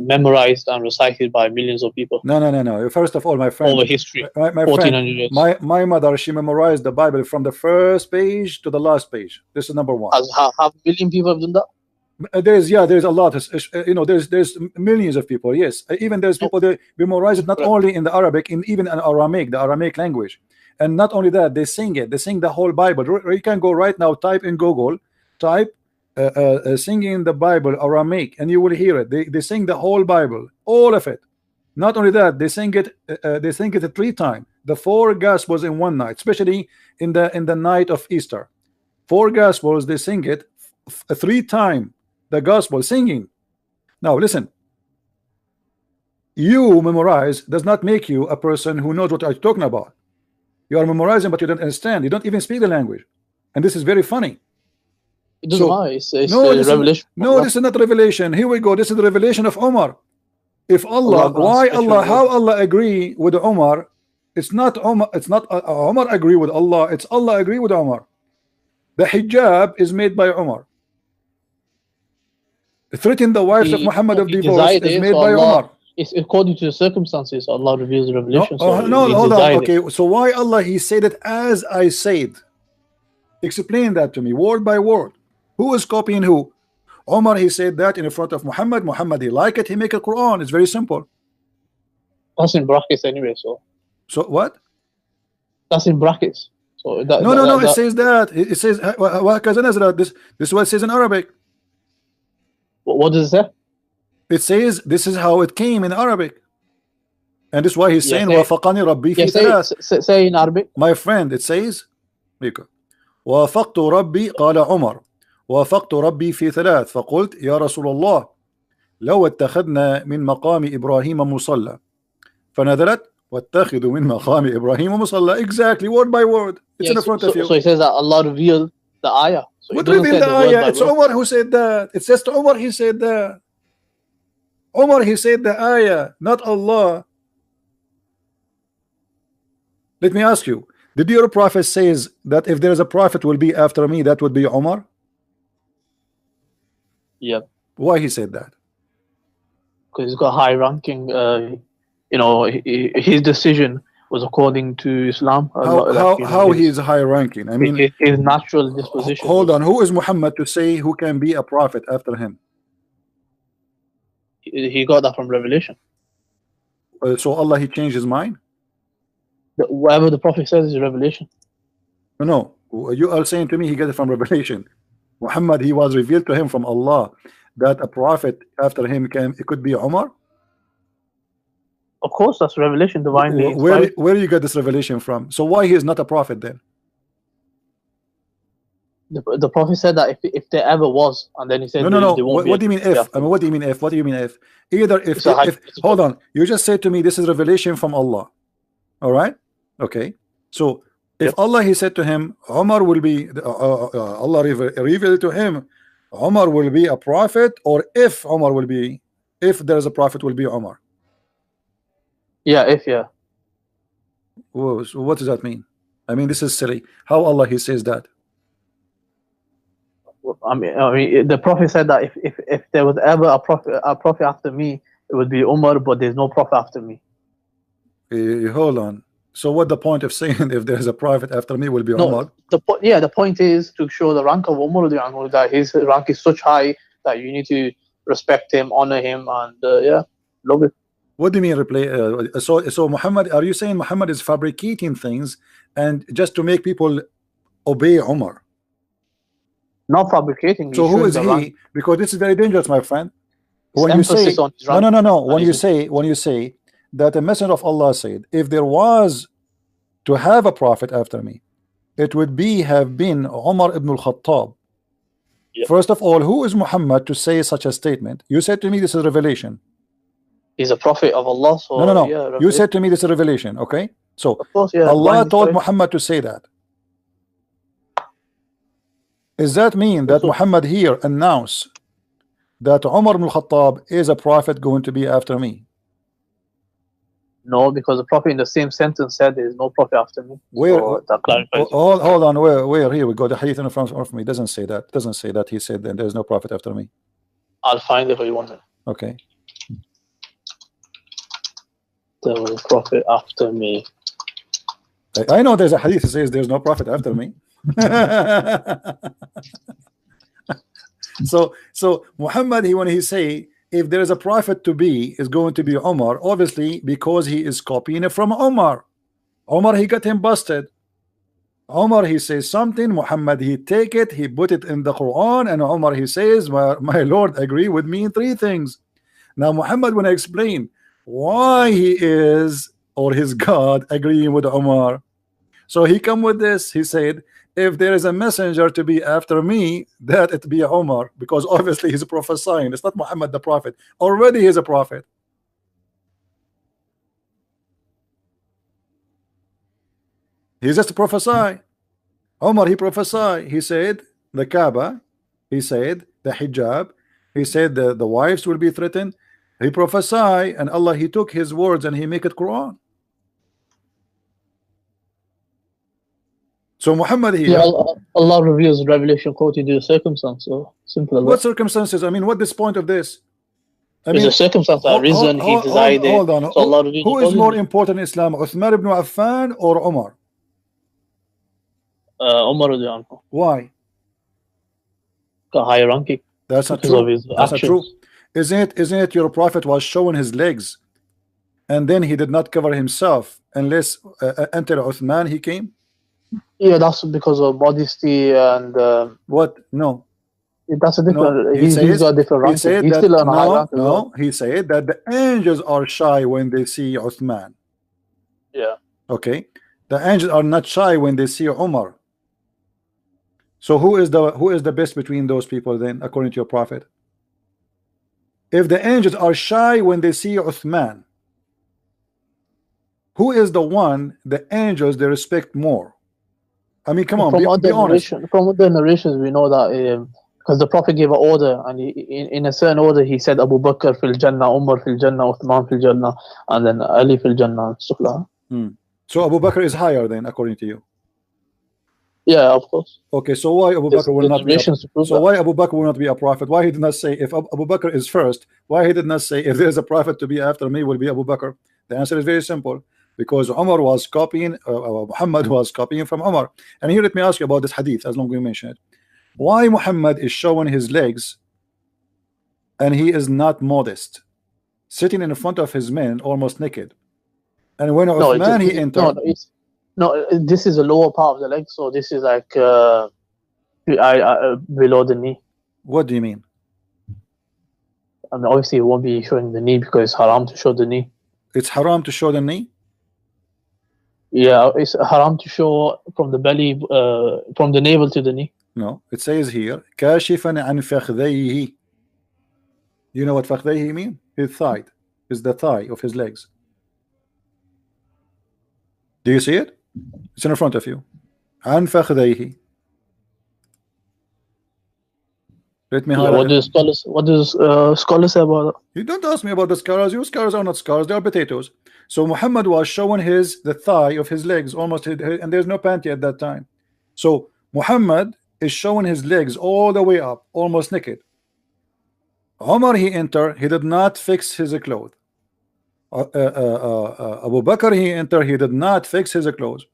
memorized and recited by millions of people No. First of all, my friend, over history? my 1400 friend, years. my mother, she memorized the Bible from the first page to the last page. This is number one. Half a million people have done that. There's a lot. There's millions of people. Yes, even there's people that memorize it not only in the Arabic, even in Aramaic, the Aramaic language, and not only that, they sing it. They sing the whole Bible. You can go right now, type in Google, type singing the Bible Aramaic, and you will hear it. They sing the whole Bible, all of it. Not only that, they sing it. They sing it 3 times. The 4 Gospels in one night, especially in the night of Easter. 4 Gospels, they sing it 3 times. The Gospel singing. Now listen. You memorize does not make you a person who knows what I'm talking about. You are memorizing, but you don't understand. You don't even speak the language, and this is very funny. It doesn't matter. It's No, this revelation. this is not revelation. Here we go. This is the revelation of Omar. If Allah, why Allah, how Allah agree with Omar? It's not Omar. It's not Omar agree with Allah. It's Allah agree with Omar. The hijab is made by Omar. Threatening the wives of Muhammad of divorce is made by Omar. It's according to the circumstances. Allah reveals the revelation. No, hold on. Okay, so why Allah He said it as I said? Explain that to me, word by word. Who is copying who? Omar, he said that in front of Muhammad. Muhammad, he like it. He make a Quran. It's very simple. That's in brackets anyway. So what? That's in brackets. So no. It says that. It says this is what it says in Arabic. What does it say? It says this is how it came in Arabic, and this is why he's saying وافقني ربي في ثلاث. Say in Arabic. My friend, it says وافقت ربي قال عمر وافقت ربي في ثلاث فقلت يا رسول الله لو اتخذنا من مقام إبراهيم مصلى فنزلت واتخذوا من مقام إبراهيم مصلى. Exactly, word by word. It's in front of you. So he says that Allah revealed the ayah. So what revealed the ayah? It's Umar who said that. It says to Umar he said that. Umar he said the ayah, not Allah. Let me ask you, did your prophet says that if there is a prophet will be after me, that would be Umar? Yep. Why he said that? Because he's got high ranking. His decision was according to Islam. How he is high ranking? I mean, his natural disposition. Hold on, who is Muhammad to say who can be a prophet after him? He got that from revelation. So Allah he changed his mind? Whatever the prophet says is revelation. No, you are saying to me he got it from revelation. Muhammad, he was revealed to him from Allah that a prophet after him it could be Umar. Of course, that's revelation, divinely. Where you get this revelation from? So why he is not a prophet then? The prophet said that if there ever was, and then he said no. What do you mean if? I mean, what do you mean if? What do you mean if? Either if hold on, you just said to me this is revelation from Allah. All right, okay. So if Allah he said to him, Umar will be Allah revealed to him, Umar will be a prophet, or if Umar will be, if there is a prophet will be Umar. Yeah. Whoa, so what does that mean? I mean, this is silly. How Allah he says that? I mean, the prophet said that if there was ever a prophet after me, it would be Umar, but there's no prophet after me. Hold on. So what the point of saying if there's a prophet after me will be Umar? The point is to show the rank of Umar, that his rank is such high that you need to respect him, honor him, and love it. What do you mean replay? So Muhammad, are you saying Muhammad is fabricating things and just to make people obey Umar? Not fabricating. So who is he? Rank. Because this is very dangerous, my friend. When you say no. When you say that a messenger of Allah said, if there was to have a prophet after me, it would have been Umar ibn al-Khattab. Yeah. First of all, who is Muhammad to say such a statement? You said to me this is revelation. He's a prophet of Allah. So no. Yeah, you said to me this is revelation. Okay, so of course, Allah told Muhammad to say that. Does that mean that Muhammad here announced that Umar ibn al-Khattab is a prophet going to be after me? No, because the Prophet in the same sentence said there is no Prophet after me. Where? So that clarifies it. Hold on. Where? Here we go. The hadith in front of me doesn't say that. Doesn't say that. He said that there is no prophet after me. I'll find it for you one minute. Okay. There was a Prophet after me. I know there's a hadith that says there's no prophet after me. So Muhammad, when he say if there is a prophet to be, is going to be Omar, obviously because he is copying it from Omar. Omar, he got him busted. Omar, he says something, Muhammad, he take it, he put it in the Quran, and Omar, he says, my Lord agree with me in 3 things. Now Muhammad, when I explain why he is, or his God, agreeing with Omar, so he come with this, he said, if there is a messenger to be after me, that it be Omar, because obviously he's prophesying. It's not Muhammad the prophet. Already he's a prophet. He's just a prophesy. Omar, he prophesy. He said the Kaaba. He said the hijab. He said the wives will be threatened. He prophesy, and Allah, he took his words and he make it Quran. So Muhammad here, Yeah, Allah reveals revelation according to the circumstance. So simple as what that. circumstances? I mean, what is point of this? I There's mean, a circumstance that arisen, he decided. hold on. So Allah reveals Who is more accordingly. important in Islam, Uthman ibn Affan or Umar? Umar radiallahu anhu, Why? got higher ranking That's not because of true. his That's not true. actions. Isn't it your prophet was showing his legs, and then he did not cover himself unless until Uthman he came? Yeah, that's because of modesty and What? No. that's a different. No. He's got a different He ranking. said He's that still on a high rank as well. no. He said that the angels are shy when they see Uthman. Yeah. Okay. The angels are not shy when they see Umar. So who is the best between those people then, according to your prophet? If the angels are shy when they see Uthman, who is the one the angels they respect more? I mean, come on, be honest. From other narrations, we know that because the Prophet gave an order, and in a certain order, he said Abu Bakr fil Jannah, Umar fil Jannah, Uthman fil Jannah, and then Ali fil Jannah, and stuff like that. So Abu Bakr is higher then, according to you? Yeah, of course. Okay, so why Abu Bakr will not be why Abu Bakr will not be a prophet? Why he did not say if Abu Bakr is first? Why he did not say if there is a prophet to be after me will be Abu Bakr? The answer is very simple. Because Umar was copying, Muhammad was copying from Umar. And here let me ask you about this hadith, as long as we mention it. Why Muhammad is showing his legs and he is not modest, sitting in front of his men almost naked? And when Uthman he entered, no, this is the lower part of the leg, so this is like below the knee. What do you mean? I mean, obviously it won't be showing the knee because it's haram to show the knee. It's haram to show the knee? Yeah, it's haram to show from the belly, from the navel to the knee. No, it says here, كاشفا عن فخذيه. You know what فخذيه mean? His thigh is the thigh of his legs. Do you see it? It's in front of you. عن فخذيه. Let me highlight. What does scholars say about it? You don't ask me about the scholars. Your scholars are not scholars, they are potatoes. So Muhammad was showing the thigh of his legs almost, and there's no panty at that time. So Muhammad is showing his legs all the way up, almost naked. Umar he entered, he did not fix his clothes. Abu Bakr he entered, he did not fix his clothes.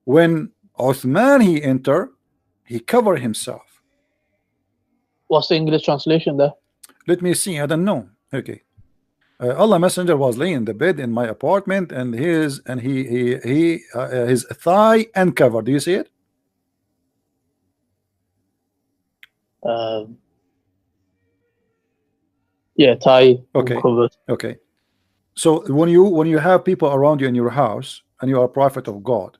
When Uthman he entered, he covered himself. What's the English translation there? Let me see. I don't know. Okay. Allah Messenger was laying in the bed in my apartment, and his thigh uncovered. Do you see it? Yeah, thigh. Okay. Uncovered. Okay. So when you have people around you in your house and you are a prophet of God,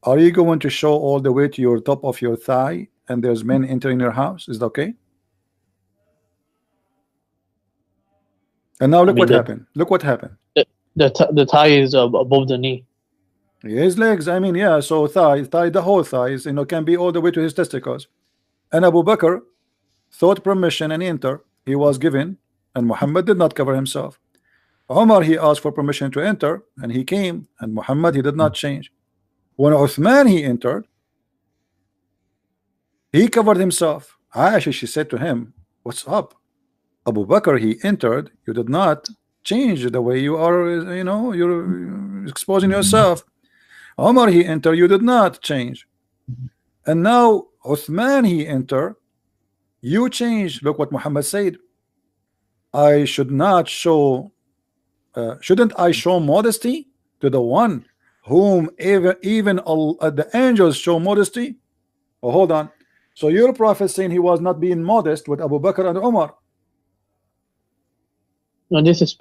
are you going to show all the way to your top of your thigh and there's men entering your house? Is that okay? And now look what happened. Look what happened. The thigh is above the knee. His legs, I mean, yeah. So thigh, the whole thighs, can be all the way to his testicles. And Abu Bakr thought permission and enter. He was given, and Muhammad did not cover himself. Umar, he asked for permission to enter, and he came. And Muhammad, he did not change. When Uthman he entered, he covered himself. Aisha, she said to him, "What's up?" Abu Bakr, he entered. You did not change the way you are. You know, you're exposing yourself. Umar, he entered. You did not change. And now Uthman, he entered. You change. Look what Muhammad said. I should not show. Shouldn't I show modesty to the one whom even the angels show modesty? Oh, hold on. So your prophet saying he was not being modest with Abu Bakr and Umar. No, this is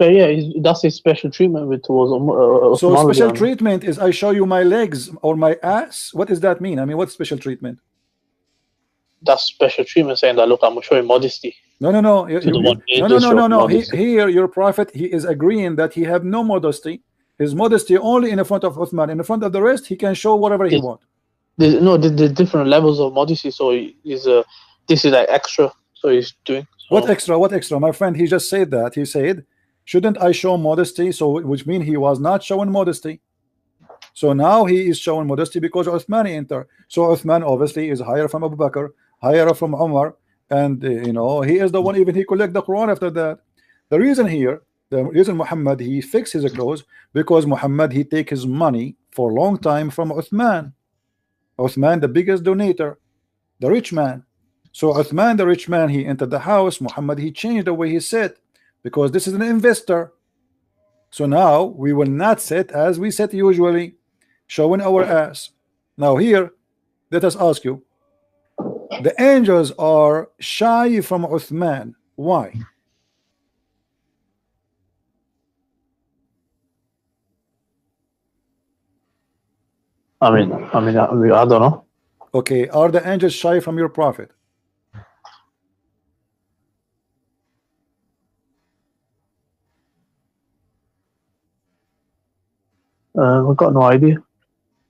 that's his special treatment with towards So Uthman special radiallahu anhu. treatment is I show you my legs or my ass. What does that mean? I mean, what's special treatment? That's special treatment, saying that, look, I'm showing modesty No. to the one No. angels show modesty. Here, your prophet, he is agreeing that he have no modesty. His modesty only in the front of Uthman. In the front of the rest, he can show whatever he wants. There's different levels of modesty. So this is like extra. So he's doing. So. What extra? What extra? My friend, he just said that. He said, shouldn't I show modesty? So which means he was not showing modesty. So now he is showing modesty because Uthman entered. So Uthman obviously is higher from Abu Bakr, higher from Umar, and you know, he is the one, even he collect the Quran after that. The reason Muhammad he fixed his clothes, because Muhammad he take his money for a long time from Uthman. Uthman, the biggest donator, the rich man. So Uthman, the rich man, he entered the house. Muhammad, he changed the way he sat, because this is an investor. So now we will not sit as we sit usually, showing our ass. Now here, let us ask you, the angels are shy from Uthman. Why? I mean, I don't know. Okay, are the angels shy from your prophet? I've got no idea.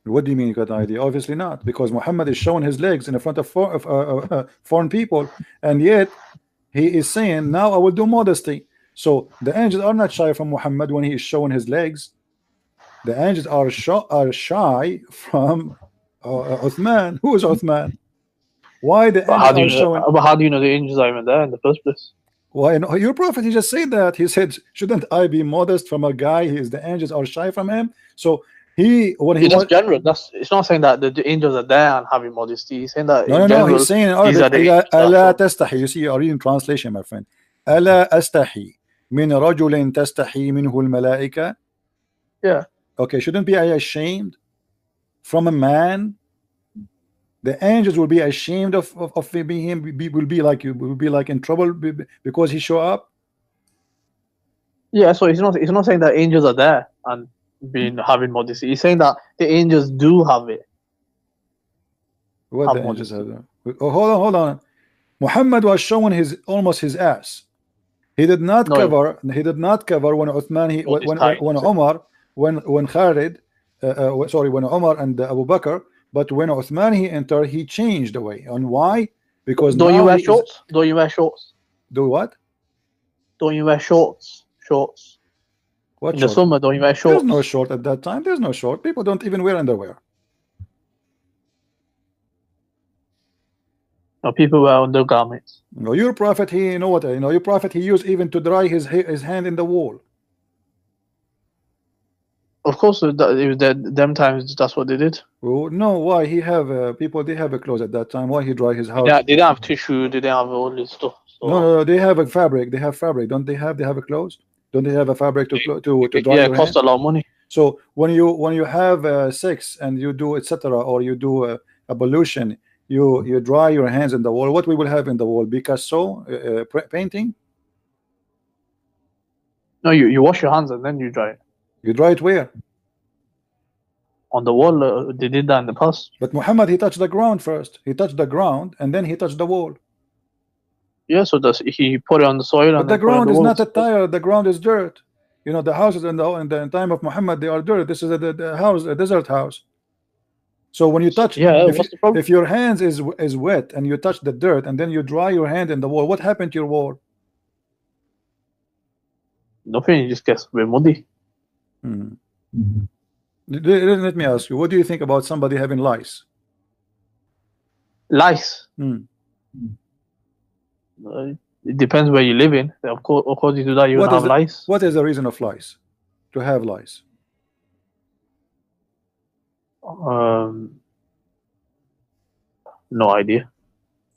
What do you mean you got an idea? Obviously not, because Muhammad is showing his legs in the front of foreign people, and yet he is saying, now I will do modesty. So the angels are not shy from Muhammad when he is showing his legs. The angels are shy from Uthman. Who is Uthman? Why the angels are showing? But how do you know the angels are even there in the first place? Why? No, your prophet, he just said that. He said, shouldn't I be modest from a guy? The angels are shy from him. So that's general. It's not saying that the angels are there and having modesty. He's saying that no, he's saying in Arabic, ألا تستحي. You see, you are reading translation, my friend. ألا أستحي من رجل تستحي منه الملائكة. Yeah. Okay, shouldn't be ashamed from a man? The angels will be ashamed of being him. Will be like in trouble because he show up. Yeah, so he's not saying that angels are there and having modesty. He's saying that the angels do have it. What the angels have there? Oh, hold on. Muhammad was showing almost his ass. He did not cover. He did not cover when Uthman. When Umar, when Khalid, when Umar and Abu Bakr. But when Uthman he entered, he changed the way. And why? Because don't you wear shorts? Don't you wear shorts? Do what? Don't you wear shorts? Shorts. What in the summer, don't you wear shorts? There's no short at that time. There's no short. People don't even wear underwear. No, people wear undergarments. No, your prophet, your prophet, he used even to dry his hand in the wall. Of course, it was them times. That's what they did. Oh, no, why he have people? They have a clothes at that time. Why he dry his house? Yeah, they didn't have tissue. They didn't have all this stuff. So. No, they have a fabric. They have fabric. Don't they have? They have a clothes. Don't they have a fabric to dry? Yeah, it costs a lot of money. So when you have sex and you do etc. or you do ablution, you dry your hands in the wall. What we will have in the wall? Picasso painting. No, you wash your hands and then you dry it. You dry it where? On the wall. They did that in the past. But Muhammad, he touched the ground first. He touched the ground and then he touched the wall. Yeah, so he put it on the soil. But the ground is not a tile. The ground is dirt. You know, the houses in the time of Muhammad, they are dirt. This is the house, a desert house. So when you touch, if your hands is wet and you touch the dirt and then you dry your hand in the wall, what happened to your wall? Nothing. It just gets a bit muddy. Hmm. Let me ask you, what do you think about somebody having lice? Lice. Hmm. It depends where you live in. Of course, according to that, you're gonna have lice. What is the reason of lice? To have lice? No idea.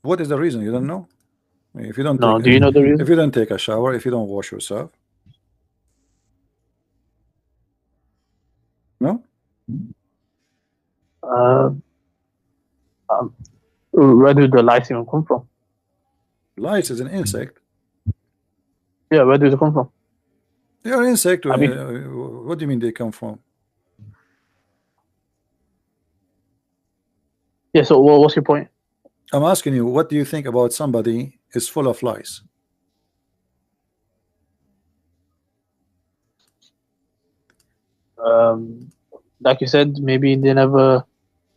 What is the reason? You don't know? I mean, if you don't No, take, do you know the reason? if you don't take a shower, if you don't wash yourself, no? Where do the lice even come from? Lice is an insect. Yeah, where do they come from? They are insect. I mean, what do you mean they come from? yeah. So what's your point? I'm asking you, what do you think about somebody is full of lice? Like you said, maybe they never.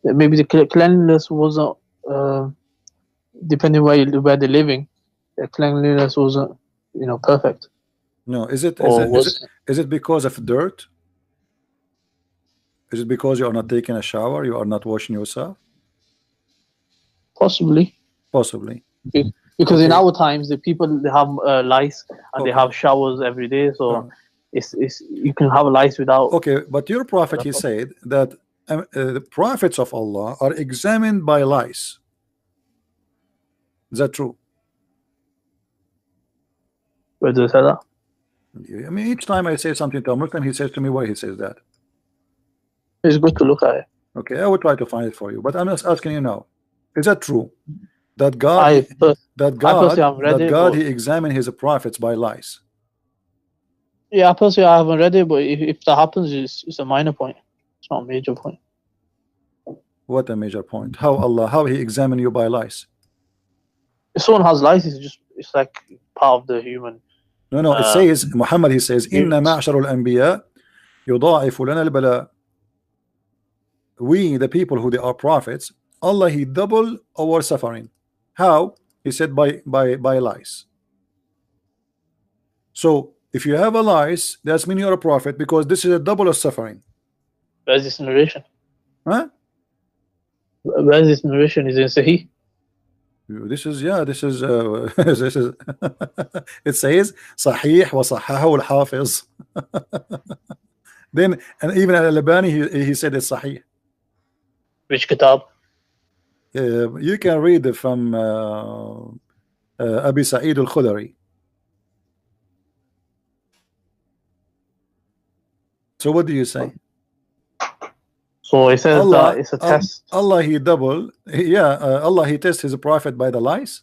Maybe the cleanliness wasn't. Depending where they're living, the cleanliness wasn't, perfect. No, is it because of dirt? Is it because you are not taking a shower, you are not washing yourself? Possibly. Possibly. Because in our times, the people, they have lice and they have showers every day, so it's you can have lice without. Okay, but your prophet, he said that the prophets of Allah are examined by lice. Is that true? Where does it say that? I mean, each time I say something to a Muslim, he says to me why he says that. It's good to look at it. Okay, I will try to find it for you, but I'm just asking you now: is that true? That God, he examined his prophets by lies. Yeah, personally, I haven't read it, but if that happens, it's a minor point. It's not a major point. What a major point? How he examined you by lies? If someone has lies, it's like part of the human. No, it says Muhammad. He says, "Inna ma'sharul anbiya yudha'ifu lana al-bala." We, the people who they are prophets, Allah, he double our suffering. How? He said by lies. So if you have a lies, that's mean you're a prophet, because this is a double of suffering. Where's this narration? Huh? Where's this narration? Is it Sahih? This is this is this is it says Sahih wa Sahahu al-Hafiz. Then and even al-Albani he said it's Sahih. Which kitab? You can read it from Abi Sa'id al-Khudri. So what do you say? So it says that it's a test. Allah he double, Allah he tests his prophet by the lies.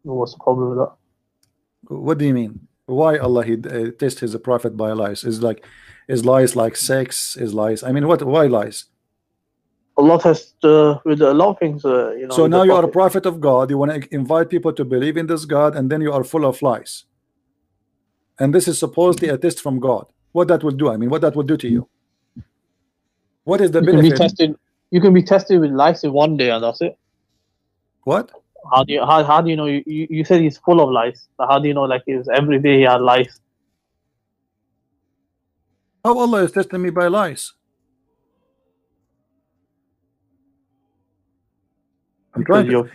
What's the problem with that? What do you mean? Why Allah he tests his prophet by lies? Is lies like sex? Is lies? I mean, why lies? Allah tests with a lot of things. So now you are a prophet of God. You want to invite people to believe in this God, and then you are full of lies. And this is supposedly a test from God. What that will do? I mean, what that will do to you? What is the benefit? You can be tested with lies in one day, and that's it. What? How do you know? You said he's full of lies. So how do you know? Like, every day he had lies. How Allah is testing me by lies? I'm trying to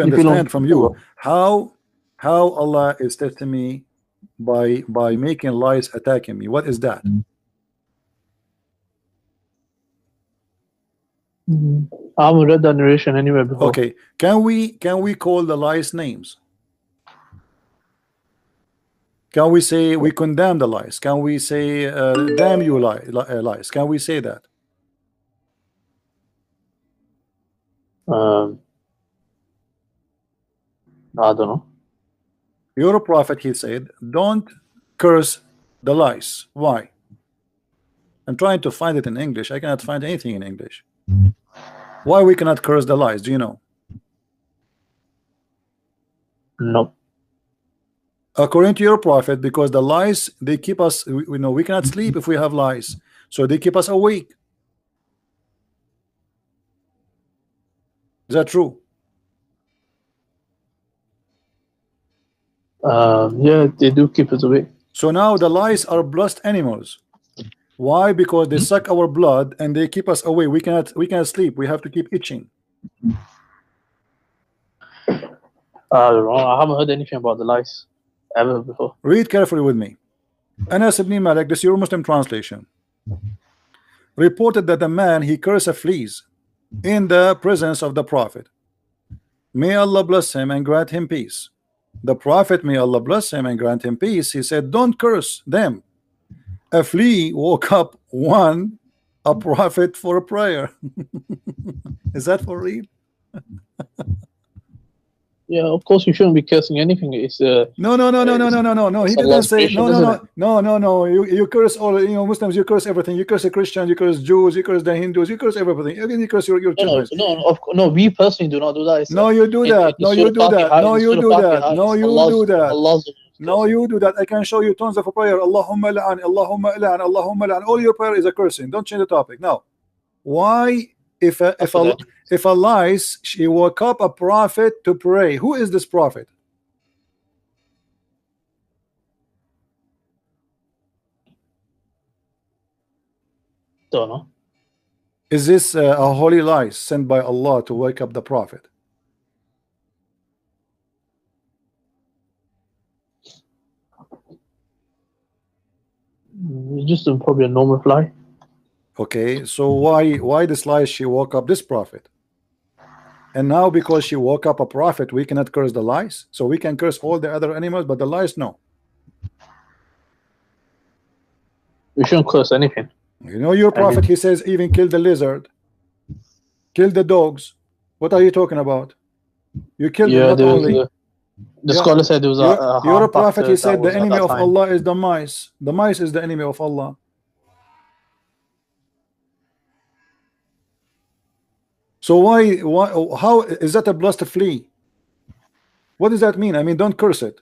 understand from you how Allah is testing me by making lies attacking me. What is that? I haven't read that narration anywhere before. Okay, can we call the lies names? Can we say we condemn the lies? Can we say damn you lies? Can we say that? I don't know. Your prophet, he said, don't curse the lies. Why? I'm trying to find it in English. I cannot find anything in English. Why we cannot curse the lies? Do you know? No. According to your prophet, because the lies, they keep us, we cannot sleep if we have lies, so they keep us awake. Is that true? Yeah, they do keep us awake. So now the lice are blessed animals. Why? Because they suck our blood and they keep us away. We cannot sleep. We have to keep itching. I don't know. I haven't heard anything about the lice ever before. Read carefully with me. Anas ibn Malik, this is your Muslim translation, reported that a man, he cursed fleas in the presence of the Prophet. May Allah bless him and grant him peace. The Prophet, may Allah bless him and grant him peace, he said, don't curse them. A flea woke up one a prophet for a prayer. Is that for real? Yeah, of course you shouldn't be cursing anything. It's No. He didn't say no. You curse all, Muslims. You curse everything. You curse the Christians. You curse Jews. You curse the Hindus. You curse everything. Again, you curse your children. No. We personally do not do that. No, you do that. No, you do that. No, you do that. No, you do that. No, you do that. I can show you tons of prayer. Allahumma la'an, Allahumma la'an, Allahumma la'an. All your prayer is a cursing. Don't change the topic. Now, why if a lice, she woke up a prophet to pray? Who is this prophet? Don't know. Is this a holy lice sent by Allah to wake up the prophet? Just probably a normal fly. Okay, so why this lice she woke up this prophet? And now because she woke up a prophet, we cannot curse the lice? So we can curse all the other animals, but the lice, no. We shouldn't curse anything. Your prophet, he says even kill the lizard, kill the dogs. What are you talking about? You kill them not only. The scholar said there was your prophet, he said the enemy of Allah is the mice. The mice is the enemy of Allah. So how is that a blessed flea? What does that mean? I mean, don't curse it.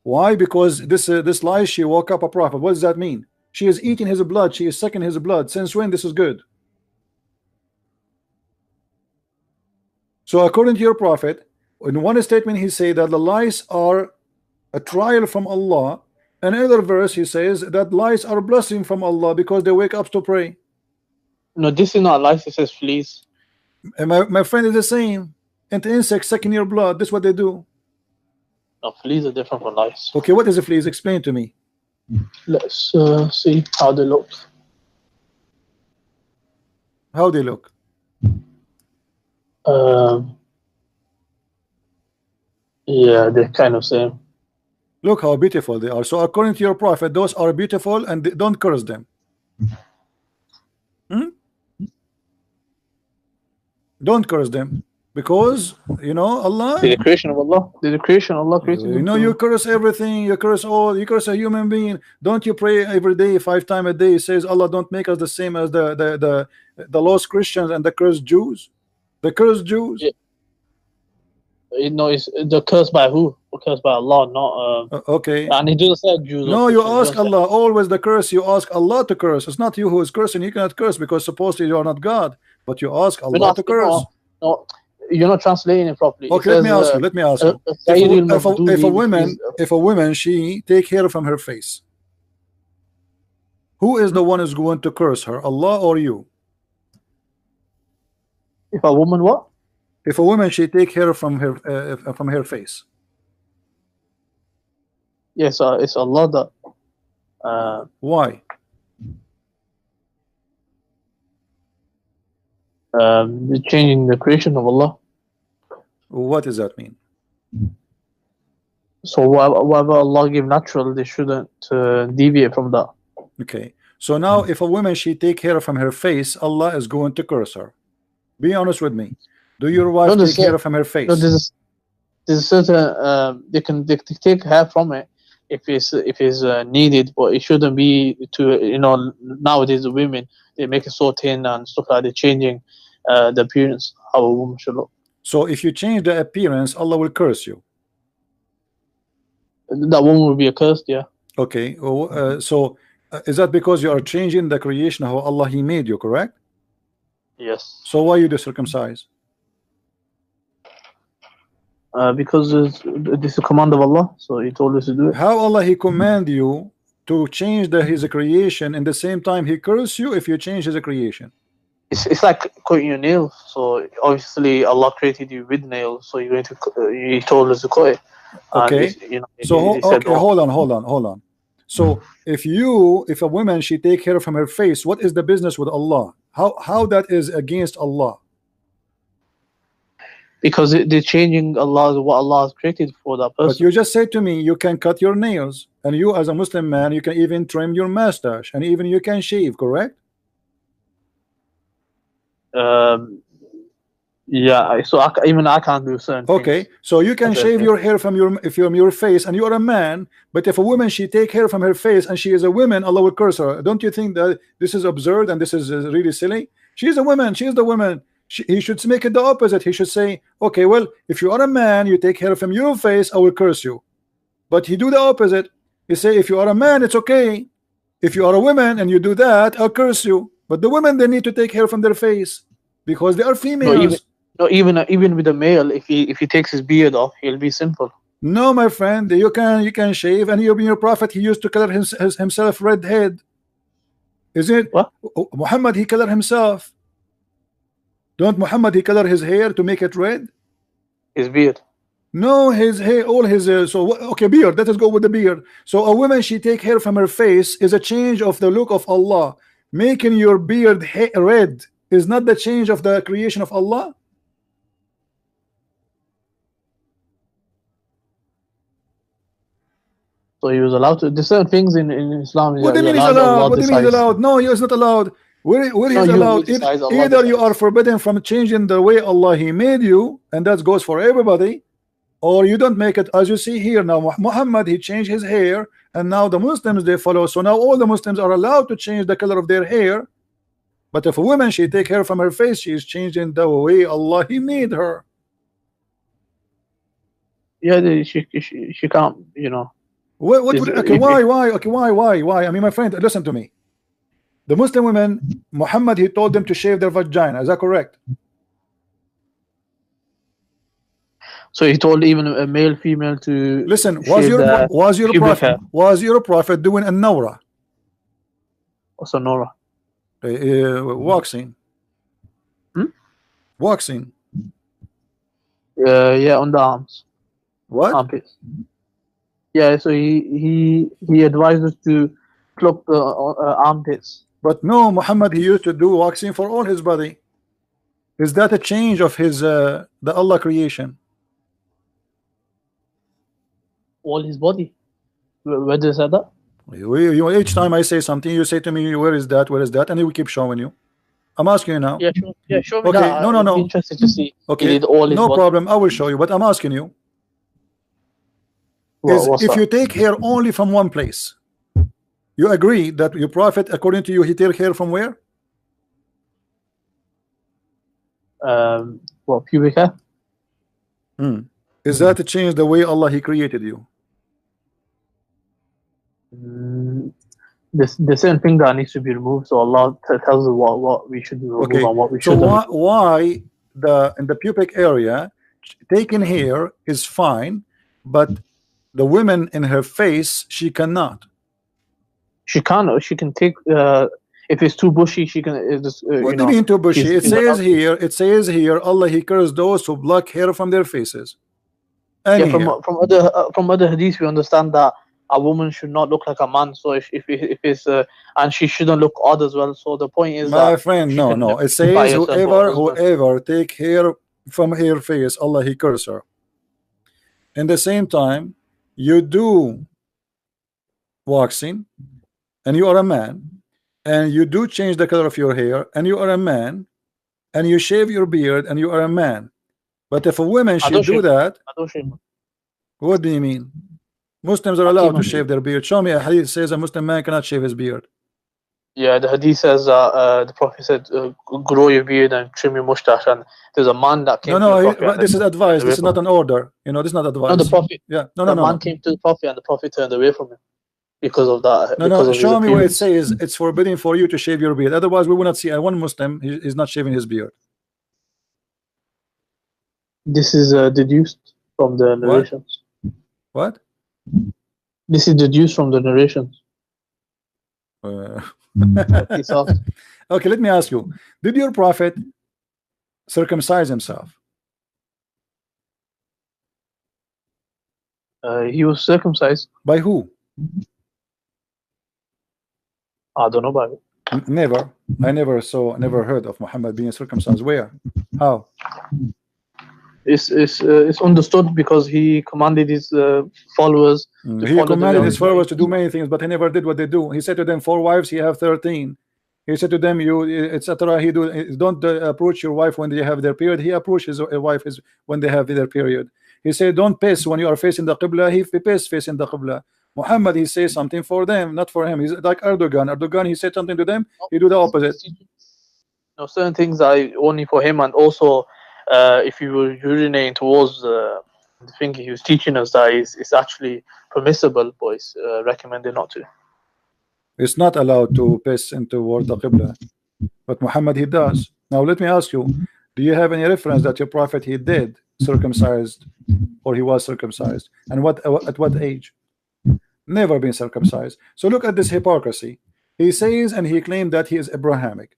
Why? Because this lice, she woke up a prophet. What does that mean? She is eating his blood. She is sucking his blood. Since when this is good? So according to your prophet, in one statement he said that the lice are a trial from Allah. Another verse he says that lice are a blessing from Allah because they wake up to pray. No, this is not lice. It says fleas. And my friend is the same. And the insects sucking your blood. That's what they do. No, fleas are different from lice. Okay, what is a flea? Explain to me. Let's see how they look. How they look? Yeah, they're kind of same. Look how beautiful they are. So according to your prophet, those are beautiful and don't curse them. Don't curse them. Because Allah, they're the creation of Allah. They're the creation of Allah created them. You curse everything, you curse all, you curse a human being. Don't you pray every day, 5 times a day? It says Allah, don't make us the same as the lost Christians and the cursed Jews. The cursed Jews. Yeah. It's the curse by who? Cursed by Allah, not okay. And he doesn't say Jews. No, you ask Allah. Always the curse, you ask Allah to curse. It's not you who is cursing. You cannot curse because supposedly you are not God. But you ask Allah to curse. No, you're not translating it properly. Okay, let me ask you. If a woman she take hair from her face, who is the one who's going to curse her, Allah or you? If a woman what? If a woman she take hair from her face. Yes, it's Allah that. Why? Changing the creation of Allah. What does that mean? So whatever Allah give natural, they shouldn't deviate from that. Okay. So now if a woman she take hair from her face, Allah is going to curse her. Be honest with me. Do your wife take hair from her face? No, there's certain they can take hair from it if it's needed, but it shouldn't be to nowadays the women they make it so thin and stuff like that. They're changing the appearance how a woman should look. So if you change the appearance, Allah will curse you. That woman will be accursed, yeah. Okay. So is that because you are changing the creation how Allah He made you, correct? Yes. So why you do circumcise? Because this is a command of Allah, so He told us to do it. How Allah He command you to change His creation, and the same time He curse you if you change His creation? It's like cutting your nails. So obviously Allah created you with nails, so you're going to. He told us to cut it. Okay. So okay, hold on. So if a woman she take hair from her face, what is the business with Allah? How that is against Allah? Because they're changing Allah, what Allah has created for that person. But you just said to me you can cut your nails, and you as a Muslim man you can even trim your mustache, and even you can shave, correct? Yeah, so even I can't do certain okay things. So you can shave your hair from your face, and you are a man. But if a woman she take hair from her face and she is a woman, Allah will curse her. Don't you think that this is absurd and this is really silly? She's a woman, she's the woman. He should make it the opposite. He should say, okay, well, if you are a man, you take hair from your face, I will curse you. But he do the opposite. He say, if you are a man, it's okay. If you are a woman and you do that, I'll curse you. But the women, they need to take hair from their face because they are females. No, even with a male, if he takes his beard off, he'll be sinful. No, my friend, you can shave, and your prophet he used to color himself red head. Is it what? Muhammad he color himself? Don't Muhammad he color his hair to make it red? His beard. No, his hair, all his so okay, beard. Let us go with the beard. So a woman she take hair from her face is a change of the look of Allah. Making your beard red is not the change of the creation of Allah. So he was allowed to. There's certain things in Islam. What do you mean he's allowed? What do you mean he's allowed? No, he is not allowed. Where he's allowed? Either you are forbidden from changing the way Allah He made you, and that goes for everybody, or you don't make it. As you see here now, Muhammad he changed his hair, and now the Muslims they follow. So now all the Muslims are allowed to change the color of their hair. But if a woman she take hair from her face, she is changing the way Allah He made her. Yeah, she can't, you know. Okay, why? Okay, why? I mean, my friend, listen to me. The Muslim women, Muhammad, he told them to shave their vagina. Is that correct? So he told even a male, female to listen. Was your prophet doing a Nora? What's a Nora? Waxing. Waxing. Yeah, on the arms. What? Armpits. Yeah, so he advised us to pluck the armpits. But no, Muhammad he used to do waxing for all his body. Is that a change of his the Allah creation? All his body. Where does that? Each time I say something, you say to me, "Where is that? Where is that?" And we keep showing you. I'm asking you now. Yeah, sure. Yeah, sure. Okay, no. Interested to see. Okay, he did all his no body. Problem. I will show you. But I'm asking you. If you take hair only from one place, you agree that your prophet, according to you, he take hair from where? What, pubic hair? Is that to change the way Allah he created you? There's certain thing that needs to be removed. So Allah tells us what we should remove and what we shouldn't. So why in the pubic area taking hair is fine, but the women in her face she cannot? She can. She can take. If it's too bushy, she can. What do you mean too bushy? It says here, Allah he cursed those who pluck hair from their faces. Yeah, from other hadiths, we understand that a woman should not look like a man. So if it's and she shouldn't look odd as well. So the point is, my friend, no. It says whoever take hair from her face, Allah he curse her. In the same time, you do waxing, and you are a man, and you do change the color of your hair, and you are a man, and you shave your beard, and you are a man. But if a woman should do that, what do you mean? Muslims are allowed to shave their beard. Show me a hadith says a Muslim man cannot shave his beard. Yeah, the hadith says the Prophet said, grow your beard and trim your mustache. And there's a man that came. No, this is advice. This is not an order. You know, this is not advice. No, the Prophet. Yeah, no. The man came to the Prophet, and the Prophet turned away from him because of that. No. Show me where it says it's forbidden for you to shave your beard. Otherwise, we will not see one Muslim is not shaving his beard. This is deduced. from the narrations. What? This is deduced from the narrations. He's asked. Okay, let me ask you: did your prophet circumcise himself? He was circumcised. By who? I don't know about it. Never. I never saw, never heard of Muhammad being circumcised. Where? How? It's understood because he commanded his followers to He follow commanded the his followers to do many things, but he never did what they do. He said to them, 4 wives, he have 13. He said to them, you etc. He don't approach your wife when they have their period. He approaches his wife when they have their period. He said, don't piss when you are facing the Qibla. He piss facing the Qibla. Muhammad, he says something for them, not for him. He's like Erdogan. Erdogan, he said something to them, he do the opposite. No, certain things are only for him, and also if you were urinating towards the thing he was teaching us, that it's actually permissible, but it's recommended not to. It's not allowed to piss toward the Qibla, but Muhammad, he does. Now let me ask you, do you have any reference that your prophet he did circumcised, or he was circumcised, and at what age? Never been circumcised. So look at this hypocrisy. He says, and he claimed that he is Abrahamic.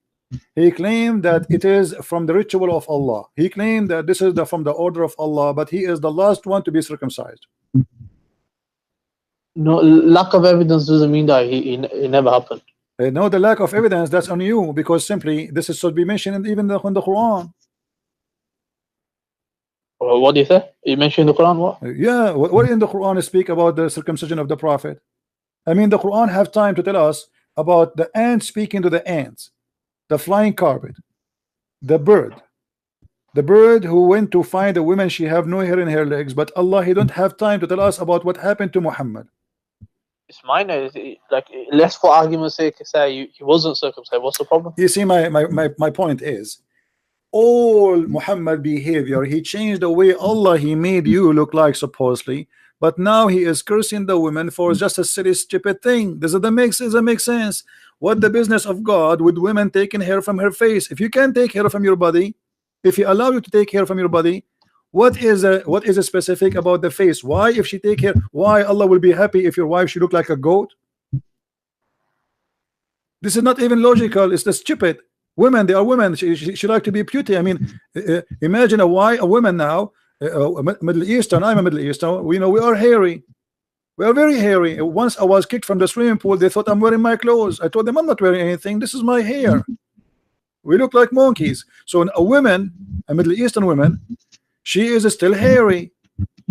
He claimed that it is from the ritual of Allah. He claimed that this is from the order of Allah, but he is the last one to be circumcised. No, lack of evidence doesn't mean that it never happened. No, the lack of evidence, that's on you, because simply this is should be mentioned even in the Quran. What do you say? You mentioned in the Quran, what? Yeah, what in the Quran speak about the circumcision of the prophet? I mean, the Quran have time to tell us about the ants speaking to the ants, the flying carpet, the bird who went to find a woman, she have no hair in her legs, but Allah, he don't have time to tell us about what happened to Muhammad. It's minor. Like, less for argument's sake, say he wasn't circumcised. What's the problem? You see, my point is, all Muhammad behavior, he changed the way Allah he made you look like supposedly, but now he is cursing the women for just a silly stupid thing. Does it make sense? What the business of God with women taking hair from her face? If you can't take hair from your body, if he allow you to take hair from your body, what is specific about the face? Why, if she take hair, why Allah will be happy if your wife should look like a goat? This is not even logical. It's the stupid. Women, they are women. She like to be beauty. I mean, imagine a woman now, Middle Eastern. I'm a Middle Eastern. We know we are hairy. We are very hairy. Once I was kicked from the swimming pool, they thought I'm wearing my clothes. I told them I'm not wearing anything. This is my hair. We look like monkeys. So a woman, a Middle Eastern woman, she is still hairy.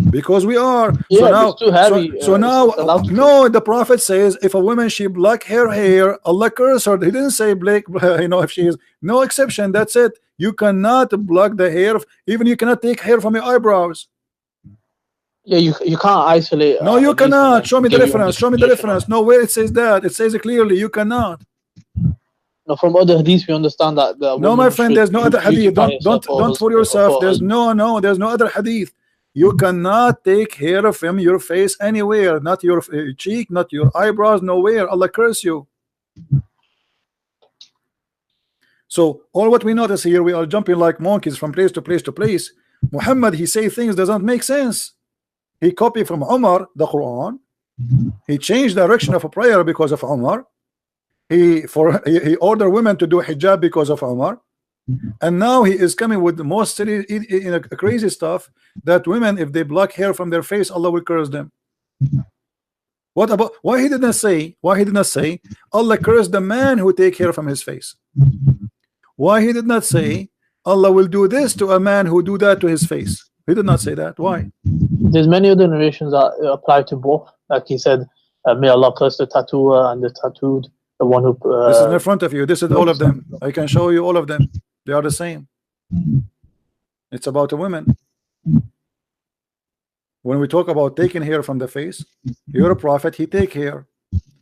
Because we are. Yeah, so now, it's too heavy. So now, no, the Prophet says if a woman she black her hair, Allah curse her. He didn't say black, if she is no exception. That's it. You cannot block the hair. Even you cannot take hair from your eyebrows. Yeah, you can't isolate. No, you cannot. Show me the reference. Show me the reference. No, where it says that. It says it clearly. You cannot. No, from other hadiths we understand that. No, my friend. There's no other hadith. Don't fool yourself. There's no. There's no other hadith. You cannot take hair from your face anywhere, not your cheek, not your eyebrows, nowhere. Allah curse you. So all what we notice here, we are jumping like monkeys from place to place to place. Muhammad, he say things doesn't make sense. He copied from Umar the Quran. He changed the direction of a prayer because of Umar. He ordered women to do hijab because of Umar. And now he is coming with the most silly, crazy stuff that women, if they block hair from their face, Allah will curse them. What about why he did not say Allah cursed the man who take hair from his face? Why he did not say Allah will do this to a man who do that to his face? He did not say that. Why? There's many other narrations that apply to both. Like he said, may Allah curse the tattooer and the tattooed, the one who. This is in front of you. This is all of them. I can show you all of them. They are the same. It's about a woman. When we talk about taking hair from the face, your prophet he take hair.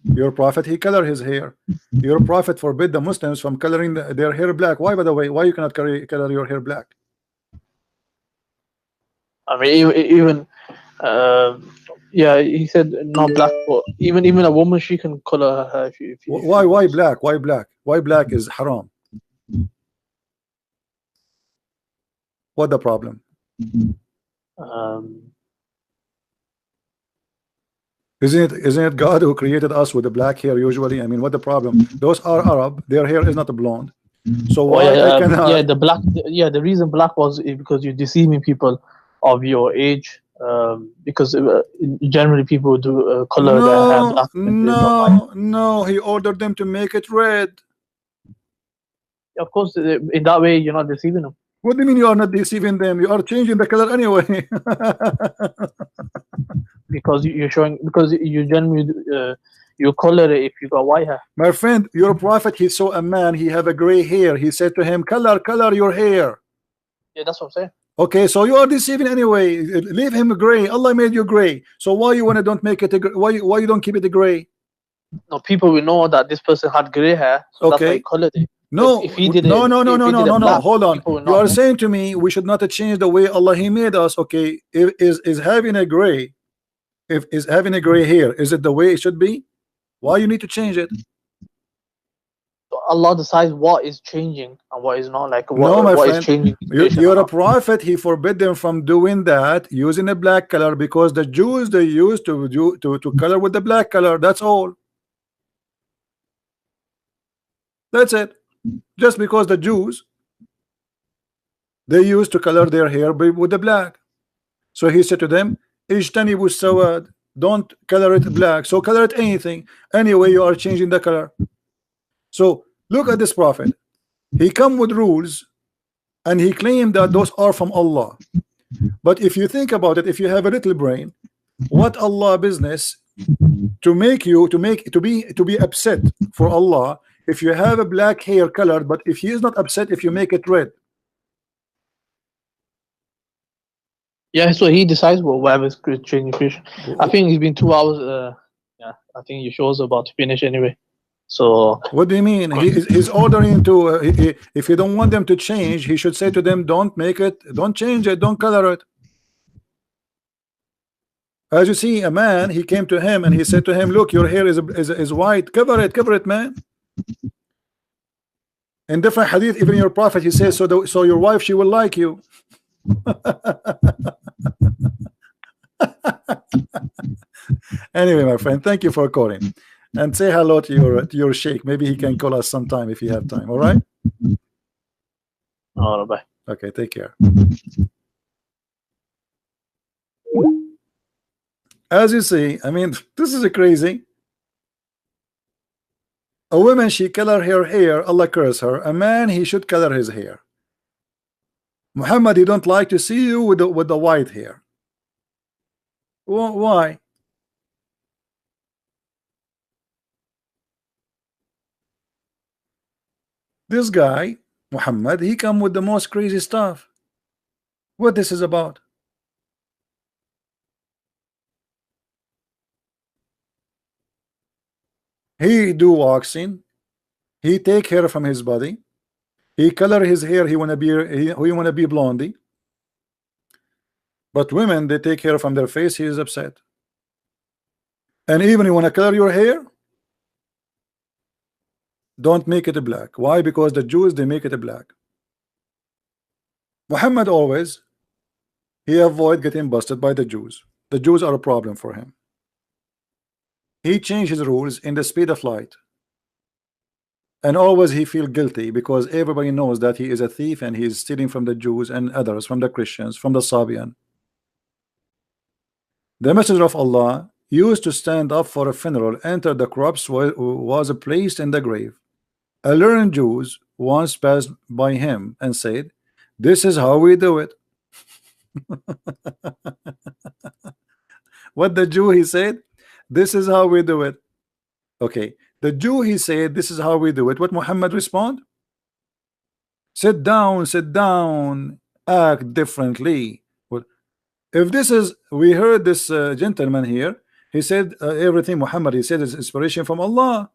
Your prophet he color his hair. Your prophet forbid the Muslims from coloring their hair black. Why, by the way? Why you cannot color your hair black? I mean, even yeah, he said not black, but even a woman, she can color her hair. If why black? Why black? Why black is haram? What the problem? Isn't it God who created us with the black hair usually? I mean, what the problem? Those are Arab. Their hair is not blonde. So Oh why I yeah, cannot? the black. Yeah, the reason black was because you're deceiving people of your age. Because generally people do color their hair No, black when they don't like. no, no. He ordered them to make it red. Of course, in that way you're not deceiving them. What do you mean you are not deceiving them? You are changing the color anyway. Because you're showing, because you generally you color it if you got white hair. My friend, your prophet, he saw a man, he have a gray hair. He said to him, color your hair. Yeah, that's what I'm saying. Okay, so you are deceiving anyway. Leave him gray. Allah made you gray. So why you wanna don't make it a why you don't keep it a gray? No, people will know that this person had gray hair, so that's why he colored it. No, if he did no, it, no, no, if no, he no, did no, it no. black, Hold on. people will You not are know. saying to me we should not change the way Allah He made us. Okay, is having a gray, if is having a gray hair, is it the way it should be? Why you need to change it? So Allah decides what is changing and what is not. Like No, my what is friend, changing. you're a prophet. He forbid them from doing that, using a black color, because the Jews they used to color with the black color. That's all. That's it. Just because the Jews they used to color their hair with the black. So he said to them, "Ijtanibu sawad." Don't color it black. So color it anything. Anyway, you are changing the color. So look at this prophet. He come with rules, and he claimed that those are from Allah. But if you think about it, if you have a little brain, what Allah business to make you to be upset for Allah if you have a black hair colored, but if he is not upset if you make it red? Yeah, so he decides whatever is changing creation. I think it's been 2 hours. Yeah, I think your show's about to finish anyway. So what do you mean? He's ordering to if you don't want them to change, he should say to them, don't make it, don't change it, don't color it. As you see, a man, he came to him and he said to him, look, your hair is white, cover it, man. In different hadith, even your prophet, he says, so your wife, she will like you. Anyway, my friend, thank you for calling, and say hello to your sheikh. Maybe he can call us sometime if you have time. All right. all right, bye. Okay, take care. As you see, I mean, this is a crazy. A woman, she color her hair, Allah curse her. A man, he should color his hair. Muhammad, he don't like to see you with the white hair. Why? This guy, Muhammad, he come with the most crazy stuff. What this is about? He do waxing. He take hair from his body. He color his hair. He wanna be blondie. But women, they take hair from their face. He is upset. And even you wanna color your hair, don't make it black. Why? Because the Jews, they make it black. Muhammad always, he avoid getting busted by the Jews. The Jews are a problem for him. He changed his rules in the speed of light. And always he feel guilty because everybody knows that he is a thief and he is stealing from the Jews and others, from the Christians, from the Sabian. The messenger of Allah used to stand up for a funeral, enter the corpse was placed in the grave. A learned Jew once passed by him and said, this is how we do it. What the Jew, he said, this is how we do it. Okay, the Jew, he said, this is how we do it. What Muhammad respond? Sit down, act differently. Well, if this is, we heard this gentleman here, he said everything Muhammad, he said is inspiration from Allah.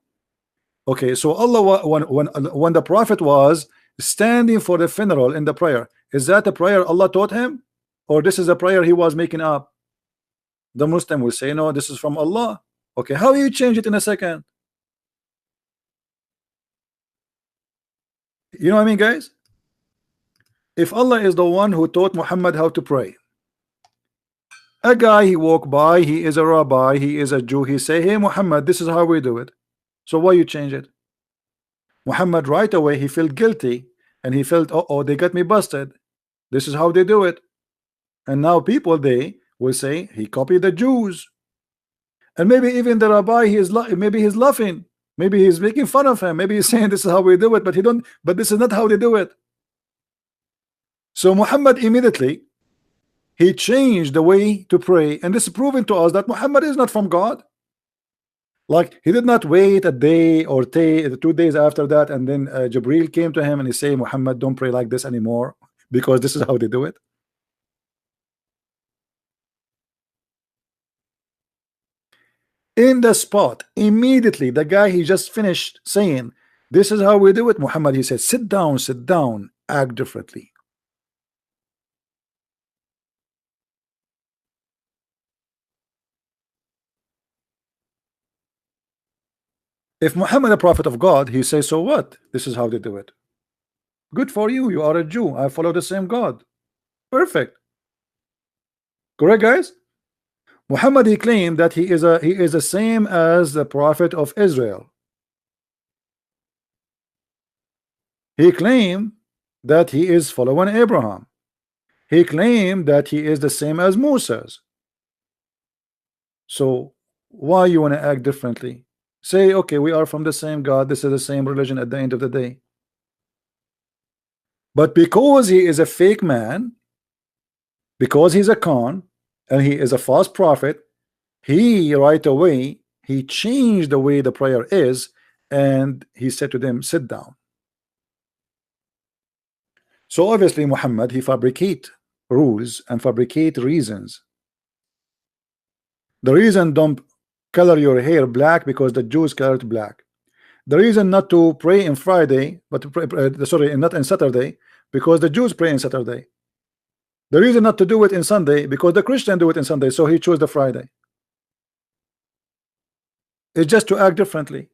Okay, so Allah, when the prophet was standing for the funeral in the prayer, is that a prayer Allah taught him, or this is a prayer he was making up? The Muslim will say, no, this is from Allah. Okay, how you change it in a second? You know what I mean, guys? If Allah is the one who taught Muhammad how to pray, A guy, he walk by, he is a rabbi, he is a Jew, he say, hey Muhammad, this is how we do it. So why you change it? Muhammad right away, he felt guilty, and he felt, oh, they got me busted. This is how they do it. And now people, they will say he copied the Jews. And maybe even the rabbi, maybe he's laughing, maybe he's making fun of him, maybe he's saying this is how we do it, but this is not how they do it. So Muhammad immediately, he changed the way to pray, and this is proving to us that Muhammad is not from God. Like, he did not wait a day or 2 days after that, and then Jibril came to him and he say, Muhammad, don't pray like this anymore, because this is how they do it. In the spot, immediately, the guy, he just finished saying, this is how we do it, Muhammad, he said, sit down, act differently. If Muhammad, a prophet of God, he says, so what? This is how they do it. Good for you. You are a Jew. I follow the same God. Perfect. Correct, guys? Muhammad, he claimed that he is the same as the prophet of Israel. He claimed that he is following Abraham. He claimed that he is the same as Moses. So why you want to act differently? Say, okay, we are from the same God, this is the same religion at the end of the day. But because he is a fake man, because he's a con, and he is a false prophet, he right away, he changed the way the prayer is, and he said to them, sit down. So obviously Muhammad, he fabricate rules and fabricate reasons. The reason don't color your hair black because the Jews color it black. The reason not to pray in Friday, but to pray, sorry, not in Saturday, because the Jews pray in Saturday. The reason not to do it in Sunday, because the Christian do it in Sunday, so he chose the Friday. It's just to act differently.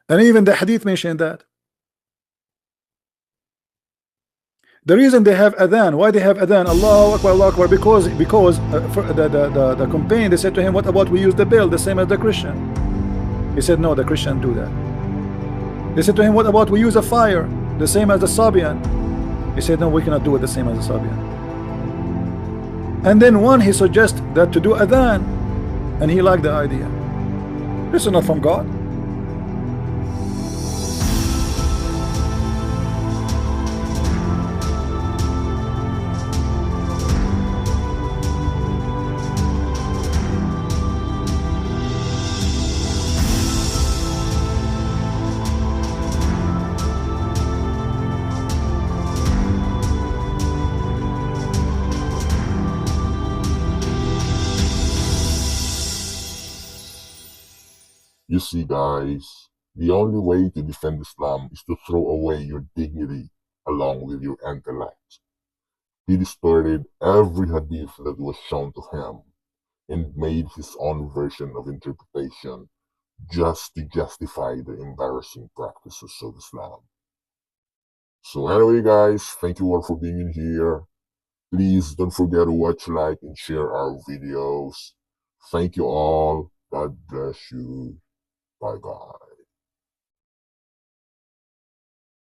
And even the hadith mentioned that. The reason they have adhan, why they have adhan, Allahu Akbar, Allahu Akbar, because the companion, they said to him, what about we use the bell the same as the Christian? He said, no, the Christian do that. They said to him, what about we use a fire the same as the Sabian? He said, no, we cannot do it the same as the Sabian. And then one, he suggests that to do adhan, and he liked the idea. This is not from God. You see, guys, the only way to defend Islam is to throw away your dignity along with your intellect. He distorted every hadith that was shown to him and made his own version of interpretation just to justify the embarrassing practices of Islam. So anyway, guys, thank you all for being in here. Please don't forget to watch, like, and share our videos. Thank you all. God bless you. Bye-bye.